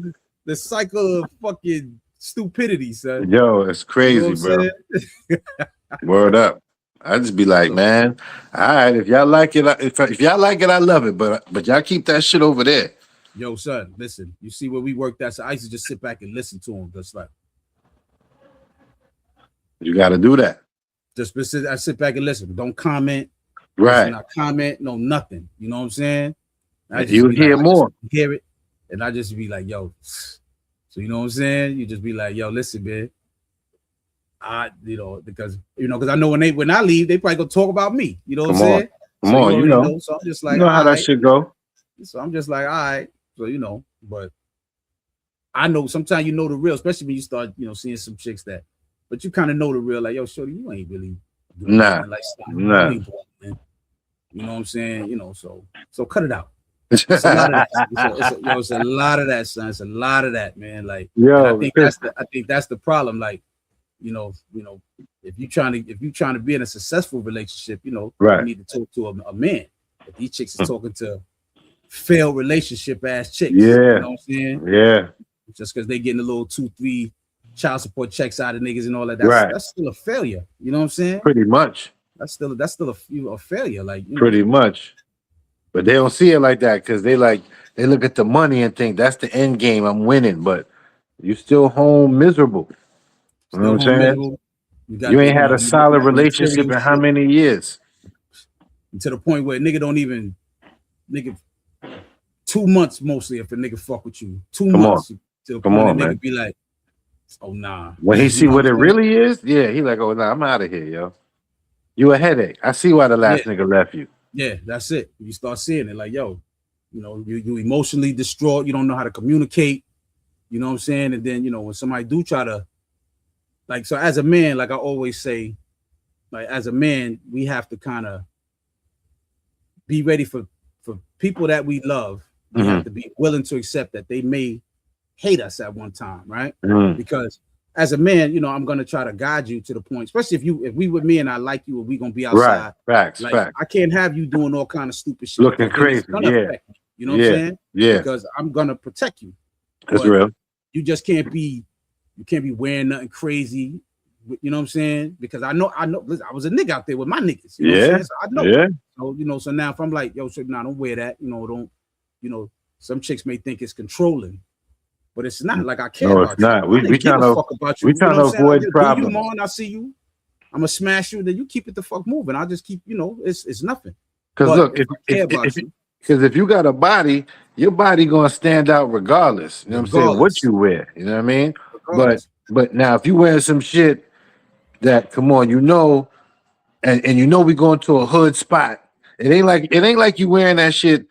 Speaker 1: The cycle of fucking stupidity, son.
Speaker 2: Yo, it's crazy, bro. Word up. I just be like, man, all right, if y'all like it, if y'all like it, I love it, but y'all keep that shit over there.
Speaker 1: Yo, son, listen, you see where we work that, so I used to just sit back and listen to him, just like.
Speaker 2: You got to do that.
Speaker 1: I sit back and listen. Don't comment.
Speaker 2: Right.
Speaker 1: Not comment, no nothing. You know what I'm saying?
Speaker 2: You hear more.
Speaker 1: Hear it, and I just be like, yo. So you know what I'm saying? You just be like, yo, listen, man. Because I know when I leave, they probably gonna talk about me. You know what I'm saying?
Speaker 2: Come on, you know.
Speaker 1: So I'm just like,
Speaker 2: you know how that shit go.
Speaker 1: So I'm just like, all right. So but I know sometimes you know the real, especially when you start, seeing some chicks that, but you kind of know the real, like, yo, shorty, you ain't really
Speaker 2: nah.
Speaker 1: You know what I'm saying? So cut it out. It's a lot of that. It's a lot of that, son. It's a lot of that, man. Like, I think that's the problem. Like, if you're trying to be in a successful relationship,
Speaker 2: right.
Speaker 1: You need to talk to a man. If these chicks are talking to failed relationship ass chicks,
Speaker 2: yeah,
Speaker 1: you know what I'm saying?
Speaker 2: Yeah.
Speaker 1: Just because they getting a little 2-3 child support checks out of niggas and all that, that's still a failure. You know what I'm saying?
Speaker 2: Pretty much.
Speaker 1: That's still a failure. Like
Speaker 2: pretty much. But they don't see it like that because they look at the money and think that's the end game. I'm winning, but you still home miserable. You know what I'm saying? You ain't had a solid relationship in how many years?
Speaker 1: To the point where nigga 2 months mostly if a nigga fuck with you. 2 months. To the point where nigga be like, oh nah.
Speaker 2: When he see what it really is, yeah, he like, oh nah, I'm out of here, yo. You a headache. I see why the last nigga left you.
Speaker 1: Yeah, that's it. You start seeing it like, yo, you emotionally distraught. You don't know how to communicate. You know what I'm saying? And then, when somebody do try to, like, so as a man, like I always say, like as a man, we have to kind of be ready for people that we love. We have to be willing to accept that they may hate us at one time, right? Because as a man, I'm gonna try to guide you to the point, especially if we with me and I like you, and we gonna be outside.
Speaker 2: Right. Facts.
Speaker 1: I can't have you doing all kind of stupid shit.
Speaker 2: Looking crazy. Yeah.
Speaker 1: You know what I'm saying?
Speaker 2: Yeah.
Speaker 1: Because I'm gonna protect you.
Speaker 2: That's real.
Speaker 1: You just can't be wearing nothing crazy. You know what I'm saying? Because I know. Listen, I was a nigga out there with my niggas. You know what I'm saying? So I know.
Speaker 2: Yeah.
Speaker 1: So so now if I'm like, yo, so don't wear that. Some chicks may think it's controlling. But it's not like I care about
Speaker 2: you. We trying to fuck about you. We trying to avoid problems.
Speaker 1: I see you. I'm gonna smash you. Then you keep it the fuck moving. I'll just keep. It's nothing.
Speaker 2: Because look, if you got a body, your body gonna stand out regardless. You know what I'm saying? What you wear. You know what I mean? But now if you wearing some shit that, come on, and we going to a hood spot. It ain't like you wearing that shit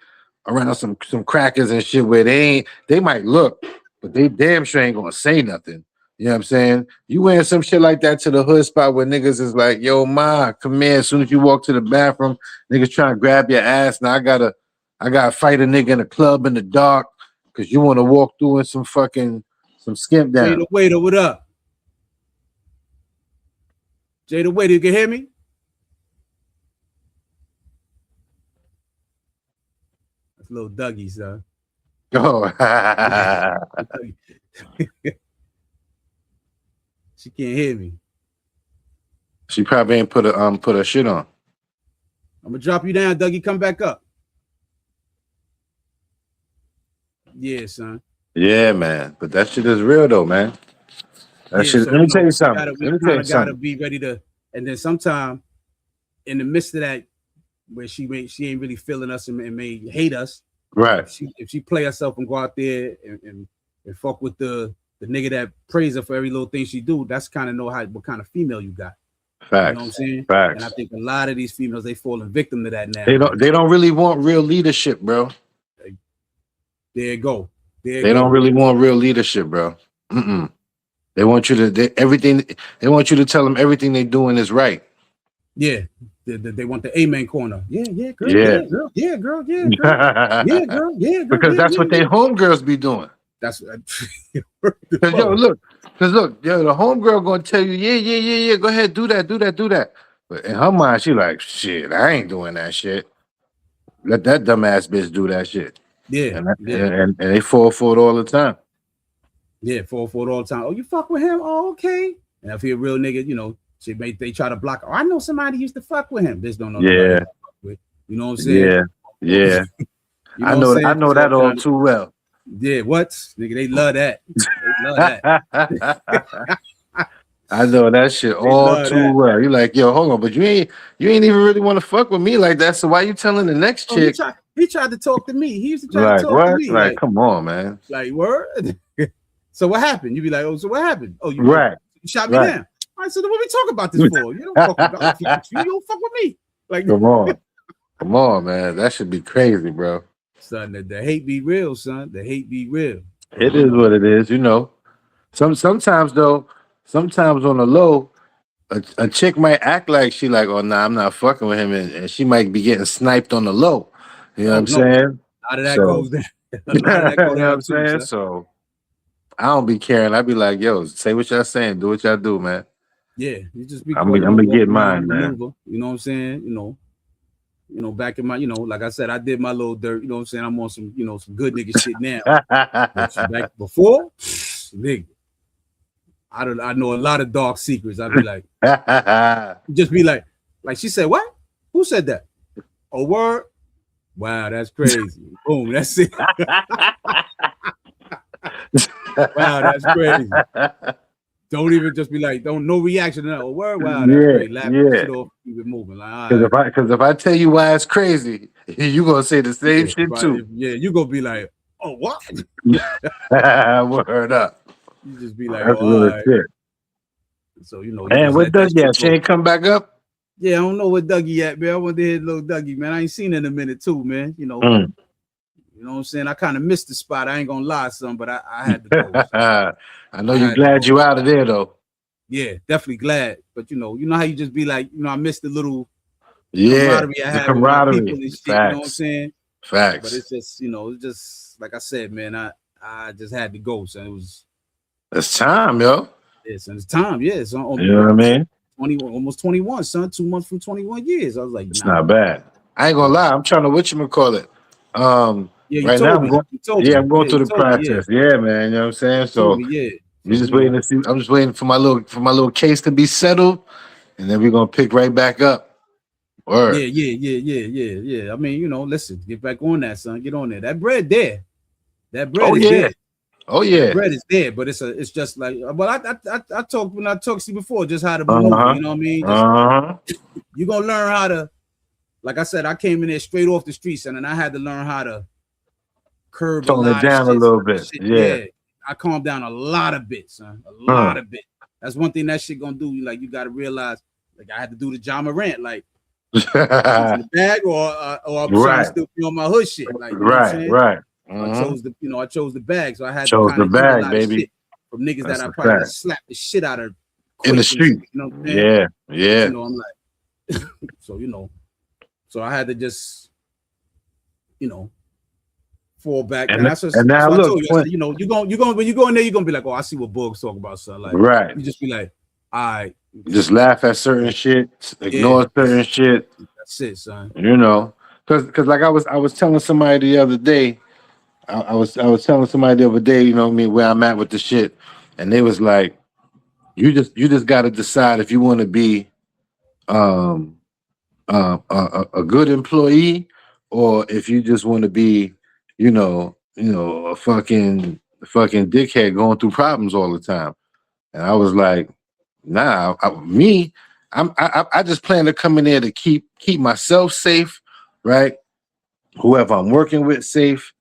Speaker 2: around some crackers and shit where they might look. But they damn sure ain't gonna say nothing. You know what I'm saying? You wearing some shit like that to the hood spot where niggas is like, yo, ma, come here. As soon as you walk to the bathroom, niggas trying to grab your ass. Now I gotta fight a nigga in a club in the dark because you want to walk through in some skimp down.
Speaker 1: Jada Waiter, what up? Jada Waiter, you can hear me? That's little Dougie, son.
Speaker 2: Oh,
Speaker 1: she can't hear me.
Speaker 2: She probably ain't put a shit on.
Speaker 1: I'm gonna drop you down, Dougie. Come back up. Yeah, son.
Speaker 2: Yeah, man. But that shit is real though, man. That shit.
Speaker 1: So
Speaker 2: Let me tell you something.
Speaker 1: we kind of gotta be ready to, and then sometime in the midst of that, where she ain't really feeling us and may hate us.
Speaker 2: Right.
Speaker 1: If she play herself and go out there and fuck with the nigga that praise her for every little thing she do, that's kind of know what kind of female you got.
Speaker 2: Facts.
Speaker 1: You know what I'm saying?
Speaker 2: Facts.
Speaker 1: And I think a lot of these females, they falling victim to that now.
Speaker 2: They don't really want real leadership, bro.
Speaker 1: There you go.
Speaker 2: They don't really want real leadership, bro. They want you to They want you to tell them everything they doing is right.
Speaker 1: Yeah. They want the amen corner. Yeah, girl.
Speaker 2: Yeah,
Speaker 1: girl. Yeah, girl. Yeah, girl.
Speaker 2: Because that's what they homegirls be doing.
Speaker 1: That's
Speaker 2: because look, the homegirl gonna tell you, yeah. Go ahead, do that. But in her mind, she like, shit, I ain't doing that shit. Let that dumbass bitch do that shit.
Speaker 1: Yeah,
Speaker 2: and they fall for it all the time.
Speaker 1: Yeah, fall for it all the time. Oh, you fuck with him? Oh, okay. And if he a real nigga, you know, they try to block. Oh, I know somebody used to fuck with him. Bitch don't know.
Speaker 2: Yeah.
Speaker 1: With. You know what I'm saying?
Speaker 2: Yeah. You know I know that all too well.
Speaker 1: Yeah, what? Nigga, they love that. They love that.
Speaker 2: I know that shit all too well. You're like, yo, hold on, but you ain't even really want to fuck with me like that. So why you telling the next chick?
Speaker 1: He tried to talk to me. He used to try to talk to me.
Speaker 2: Like, come on, man.
Speaker 1: Like, word? So what happened? You be like, oh, so what happened? Oh, you shot me down. All right, so then what we talk about this for? You don't fuck about you don't fuck with me. Like,
Speaker 2: come on, man. That should be crazy, bro.
Speaker 1: Son, the hate be real, son. The hate be real.
Speaker 2: It is what it is, you know. Sometimes though, on the low, a chick might act like she like, oh nah, I'm not fucking with him, and she might be getting sniped on the low. You know what I'm saying?
Speaker 1: How did that goes down?
Speaker 2: You know what I'm saying? So I don't be caring. I be like, yo, say what y'all saying, do what y'all do, man.
Speaker 1: Yeah, you just be.
Speaker 2: I'm gonna get mine, man.
Speaker 1: You know what I'm saying? You know, back in my, like I said, I did my little dirt. You know what I'm saying? I'm on some, some good nigga shit now. Back before, nigga, I know a lot of dark secrets. I'd be like, just be like she said, what? Who said that? Oh, word? Wow, that's crazy. Boom, that's it. Wow, that's crazy. Don't even just be like, no reaction to that. Oh, word? Wow, that's great. Laugh it off, keep it moving. Like,
Speaker 2: because if I tell you why it's crazy, you gonna say the same shit too.
Speaker 1: Yeah, you gonna be like, oh, what?
Speaker 2: Word up.
Speaker 1: You just be like,
Speaker 2: that's real shit.
Speaker 1: So
Speaker 2: and what Dougie at? She ain't come back up?
Speaker 1: Yeah, I don't know what Dougie at, man. I want to hear little Dougie, man. I ain't seen it in a minute too, man. You know what I'm saying? I kind of missed the spot. I ain't gonna lie, son, but I had to go. So.
Speaker 2: I know you're glad you out of there though.
Speaker 1: Yeah, definitely glad. But you know how you just be like, I missed the little
Speaker 2: camaraderie I had with my people
Speaker 1: and shit. You know what I'm saying?
Speaker 2: Facts.
Speaker 1: But it's just, it's just like I said, man. I just had to go, so
Speaker 2: it's time, yo.
Speaker 1: Yes, and it's time. Yeah, it's on.
Speaker 2: You know what I mean?
Speaker 1: 21, almost 21, son. 2 months from 21 years. I was like,
Speaker 2: it's not bad. I ain't gonna lie. I'm trying to whatchamacallit. Right now, I'm going through the process. Yeah, man. You know what I'm saying? So you're just waiting to see. I'm just waiting for my little case to be settled, and then we're gonna pick right back up. Word.
Speaker 1: Yeah. I mean, listen, get back on that, son. Get on there. That bread there. That bread is there.
Speaker 2: Oh yeah,
Speaker 1: the bread is there, but it's just like. Well, I talked when I talked to you before, just how to maneuver. You know what I mean? You're gonna learn how to. Like I said, I came in there straight off the streets, and then I had to learn how to curb
Speaker 2: tone it down a little bit. Yeah,
Speaker 1: I calmed down a lot of bits, son. A lot of bits. That's one thing that shit gonna do. Like you got to realize, like I had to do the John Morant, like in the bag, or I'm trying to still be on my hood shit. Like you know what I'm saying?
Speaker 2: Right.
Speaker 1: I chose the bag, so I had
Speaker 2: chose
Speaker 1: to
Speaker 2: the bag, baby.
Speaker 1: Shit from niggas that I probably slapped the shit out of
Speaker 2: in the street.
Speaker 1: You know what I'm saying?
Speaker 2: Yeah.
Speaker 1: I'm like, so I had to just, fall back. And
Speaker 2: now look,
Speaker 1: when you go in there, you're gonna be like, oh, I see what Bug's talking about, son. Like,
Speaker 2: right.
Speaker 1: You just be like, all right.
Speaker 2: Just laugh at certain shit, ignore certain shit.
Speaker 1: That's it, son.
Speaker 2: Because like I was telling somebody the other day. I was telling somebody the other day, where I'm at with the shit, and they was like, you just got to decide if you want to be a good employee, or if you just want to be, a fucking dickhead going through problems all the time. And I was like, nah, I just plan to come in there to keep myself safe, right? Whoever I'm working with safe,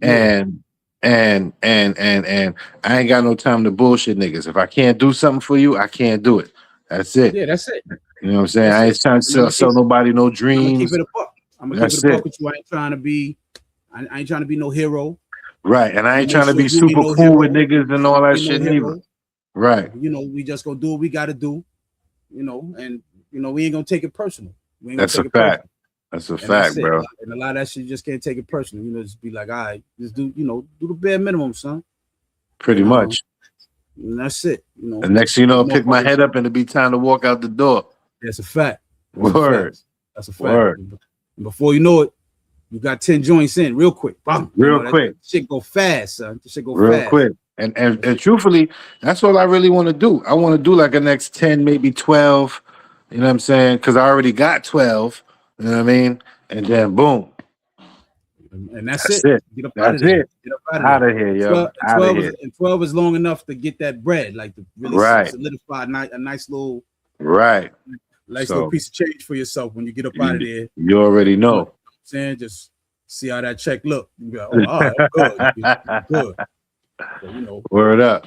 Speaker 2: and I ain't got no time to bullshit niggas. If I can't do something for you, I can't do it. That's it.
Speaker 1: Yeah, that's it.
Speaker 2: You know what I'm saying? I ain't trying to sell nobody no dreams.
Speaker 1: I'm gonna keep it a buck. I'm gonna keep it a buck with you. I ain't trying to be no hero.
Speaker 2: Right, and I ain't trying to be super cool with niggas and all that shit neither. Right.
Speaker 1: You know, we just gonna do what we gotta do. You know, and we ain't gonna take it personal.
Speaker 2: That's a fact. That's a fact, bro.
Speaker 1: And a lot of that shit you just can't take it personal. You know, just be like, all right, just do the bare minimum, son.
Speaker 2: Pretty much.
Speaker 1: And that's it. You know.
Speaker 2: The next thing you know, pick my head up and it'll be time to walk out the door.
Speaker 1: That's a fact.
Speaker 2: Word.
Speaker 1: That's a fact. Word. And before you know it, you got 10 joints in real quick. Bam.
Speaker 2: Real quick.
Speaker 1: Shit go fast, son. Shit go
Speaker 2: real
Speaker 1: fast.
Speaker 2: Quick. And truthfully, that's all I really want to do. I want to do like a next 10, maybe 12. You know what I'm saying? Because I already got 12. You know what I mean? And then boom.
Speaker 1: And that's it. Get up out of there. Get up
Speaker 2: out of here, yo.
Speaker 1: 12 is long enough to get that bread, like to really solidify a nice little little piece of change for yourself when you get up out of there.
Speaker 2: You already know.
Speaker 1: You know what I'm saying? Just see how that check look. You be like, oh, all right, good. So,
Speaker 2: word up.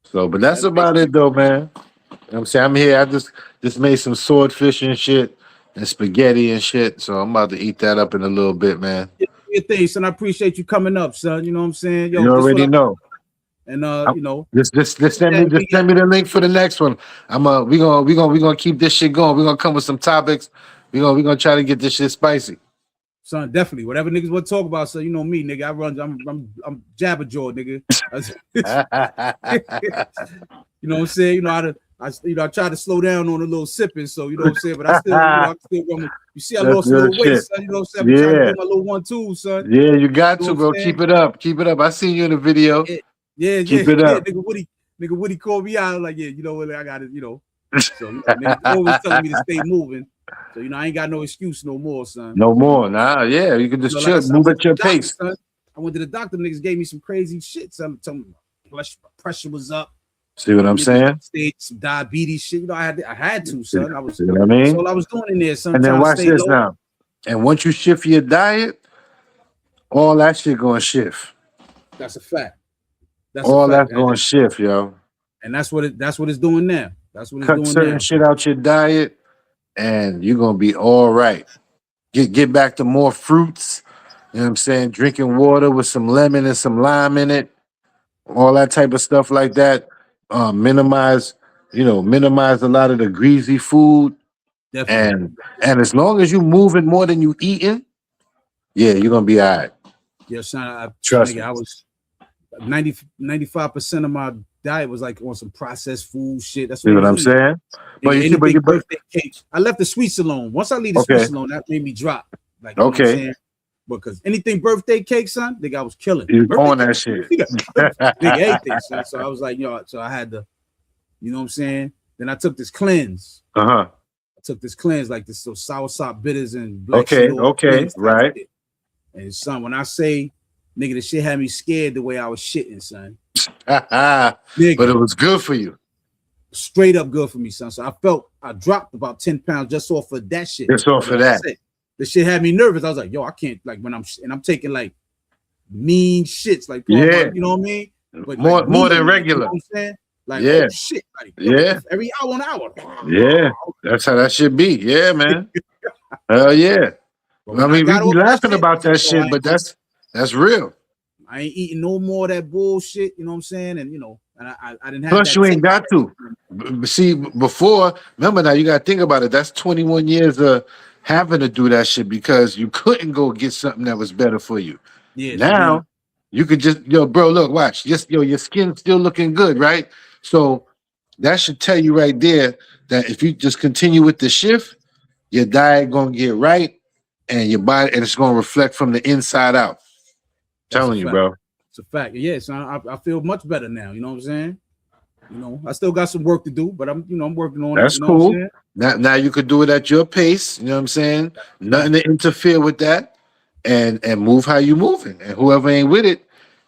Speaker 2: So, but that's about it though, man. You know what I'm saying? I'm here. I just made some swordfish and shit and spaghetti and shit. So I'm about to eat that up in a little bit, man.
Speaker 1: Your thing, son. I appreciate you coming up, son. You know what I'm saying? Yo,
Speaker 2: you already know.
Speaker 1: And
Speaker 2: just send me the link for the next one. We gonna keep this shit going. We're gonna come with some topics. We gonna try to get this shit spicy.
Speaker 1: Son, definitely. Whatever niggas want to talk about, so you know me, nigga. I'm Jabba Jaw, nigga. You know what I'm saying? I try to slow down on a little sipping, so you know what I'm saying. But I still run. You see, I lost a little weight, son. You know what I'm saying? I'm trying to do my little 1-2, son.
Speaker 2: Yeah, you got to, bro. Keep it up. Keep it up. I seen you in the video.
Speaker 1: Yeah.
Speaker 2: Keep it up.
Speaker 1: Nigga Woody called me out like, you know what? I got it. So nigga always telling me to stay moving. So I ain't got no excuse no more, son.
Speaker 2: No more, nah. Yeah, you can just chill, move at your pace.
Speaker 1: Son. I went to the doctor. Niggas gave me some crazy shit. Some blood pressure was up.
Speaker 2: See what I'm saying?
Speaker 1: Stage some diabetes shit. I had to, son.
Speaker 2: See what I mean?
Speaker 1: That's all I was doing in there, son.
Speaker 2: And then watch this now. And once you shift your diet, all that shit gonna shift.
Speaker 1: That's a fact.
Speaker 2: That's gonna shift, yo.
Speaker 1: And that's what it's doing now. That's what it's doing now.
Speaker 2: Cut certain shit out your diet, and you're gonna be all right. Get back to more fruits. You know what I'm saying? Drinking water with some lemon and some lime in it, all that type of stuff like that. Minimize a lot of the greasy food. Definitely. And as long as you moving more than you eating, yeah, you're gonna be all right.
Speaker 1: Yeah, son,
Speaker 2: trust me.
Speaker 1: I was 95% of my diet was like on some processed food shit. That's what I'm
Speaker 2: saying.
Speaker 1: But birthday cake. I left the sweets alone. Once I leave the sweets alone, that made me drop. Like, you know what I'm saying? Because anything birthday cake, son, nigga, I was killing.
Speaker 2: You on that shit.
Speaker 1: Nigga, everything, son. So I was like, so I had to, you know what I'm saying? Then I took this cleanse. I took this cleanse, like this soursop bitters and black
Speaker 2: right.
Speaker 1: And son, when I say, nigga, the shit had me scared the way I was shitting, son.
Speaker 2: Nigga, but it was good for you.
Speaker 1: Straight up good for me, son. So I dropped about 10 pounds just off of that shit.
Speaker 2: Just off of that.
Speaker 1: The shit had me nervous. I was like, yo, I can't, like, when I'm taking like mean shits, like, you know what I mean? But
Speaker 2: more than regular.
Speaker 1: You know what I'm saying? Like,
Speaker 2: oh,
Speaker 1: shit. Like, every hour and hour.
Speaker 2: Yeah. That's how that should be. Yeah, man. Hell yeah. I mean, we be laughing about that shit, but that's real.
Speaker 1: I ain't eating no more of that bullshit, you know what I'm saying? And and I didn't have.
Speaker 2: Plus, you ain't got to. See, before, remember now, you got to think about it. That's 21 years of having to do that shit because you couldn't go get something that was better for you. Yeah. Now, you could just, bro, look, watch. Your skin's still looking good, right? So that should tell you right there that if you just continue with the shift, your diet gonna get right, and your body, and it's gonna reflect from the inside out. Telling you, bro.
Speaker 1: It's a fact. Yes, I feel much better now. You know what I'm saying? I still got some work to do, but I'm working on it.
Speaker 2: That's cool. Now you could do it at your pace. You know what I'm saying? Nothing to interfere with that, and move how you moving. And whoever ain't with it,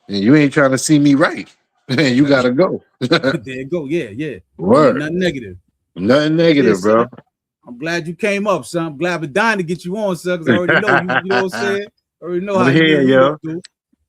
Speaker 2: and you ain't trying to see me right. You gotta go.
Speaker 1: There you go. Yeah.
Speaker 2: Word.
Speaker 1: Nothing negative.
Speaker 2: Nothing negative, bro.
Speaker 1: I'm glad you came up, son. I'm glad we're dying to get you on, son, because I already know you. You know what I'm saying? I already know how
Speaker 2: I'm here, yo.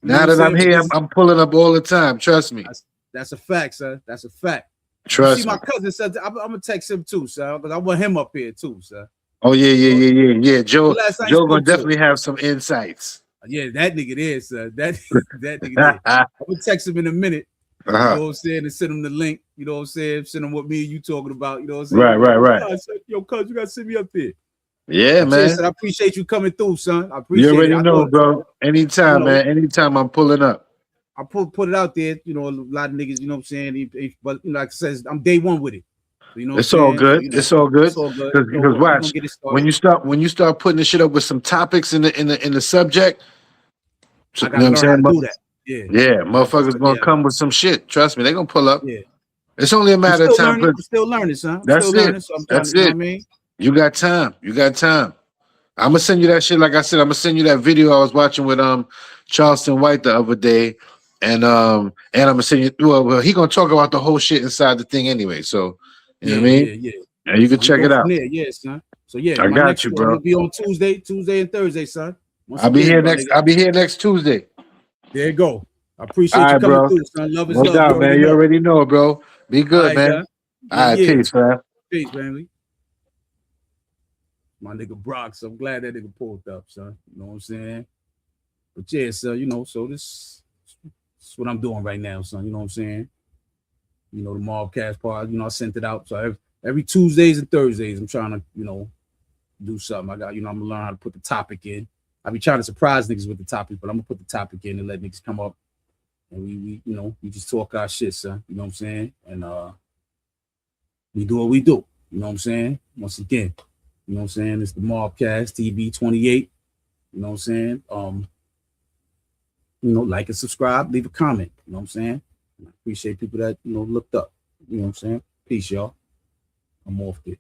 Speaker 2: Now that I'm here, I'm pulling up all the time. Trust me.
Speaker 1: That's a fact, son. That's a fact.
Speaker 2: Trust me.
Speaker 1: See, my cousin said I'm gonna text him too, son, because I want him up here too, son.
Speaker 2: Oh yeah. Joe gonna definitely have some insights.
Speaker 1: Yeah, that nigga there, son. That nigga there. I'm gonna text him in a minute. You know what I'm saying? And send him the link. You know what I'm saying? Send him what me and you talking about. You know what I'm saying?
Speaker 2: Right.
Speaker 1: I said, yo, cuz, you gotta send me up there.
Speaker 2: Yeah, man.
Speaker 1: I appreciate you coming through, son. I appreciate it.
Speaker 2: You already know, bro. Anytime, man. Anytime I'm pulling up.
Speaker 1: I put it out there. You know, a lot of niggas, you know what I'm saying? But you know, like I said, I'm day one with it. You know,
Speaker 2: it's all good. It's all good. It's all good. Because watch, when you start putting this shit up with some topics in the subject,
Speaker 1: I gotta learn how to do that.
Speaker 2: Yeah, motherfuckers gonna come with some shit. Trust me, they gonna pull up.
Speaker 1: Yeah.
Speaker 2: It's only a matter of time.
Speaker 1: I'm still learning, son.
Speaker 2: That's
Speaker 1: still
Speaker 2: it.
Speaker 1: Learning, so
Speaker 2: That's
Speaker 1: it. You know
Speaker 2: it.
Speaker 1: what I mean?
Speaker 2: You got time. I'm gonna send you that shit. Like I said, I'm gonna send you that video I was watching with Charleston White the other day, and I'm gonna send you. Well, he gonna talk about the whole shit inside the thing anyway. So you know what I mean?
Speaker 1: Yeah.
Speaker 2: And you can check it out.
Speaker 1: Yeah, son. So yeah,
Speaker 2: I got you, bro.
Speaker 1: It'll be on Tuesday and Thursday, son.
Speaker 2: I'll be here next Tuesday.
Speaker 1: There you go. I appreciate you coming through, son. Love is love.
Speaker 2: No doubt, man. You already know, bro. Be good, man. All right, peace, man.
Speaker 1: Peace, family. My nigga Brock, so I'm glad that nigga pulled up, son. You know what I'm saying? But yeah, so you know, so this is what I'm doing right now, son. You know what I'm saying? You know, the mobcast part, you know, I sent it out. So every Tuesdays and Thursdays, I'm trying to, you know, do something. I'm gonna learn how to put the topic in. I be trying to surprise niggas with the topic, but I'm gonna put the topic in and let niggas come up. And we you know, we just talk our shit, son. You know what I'm saying? And we do what we do. You know what I'm saying? Once again, you know what I'm saying? It's the Mobcast TV 28. You know what I'm saying? You know, like and subscribe, leave a comment. You know what I'm saying? I appreciate people that, you know, looked up. You know what I'm saying? Peace, y'all. I'm off this.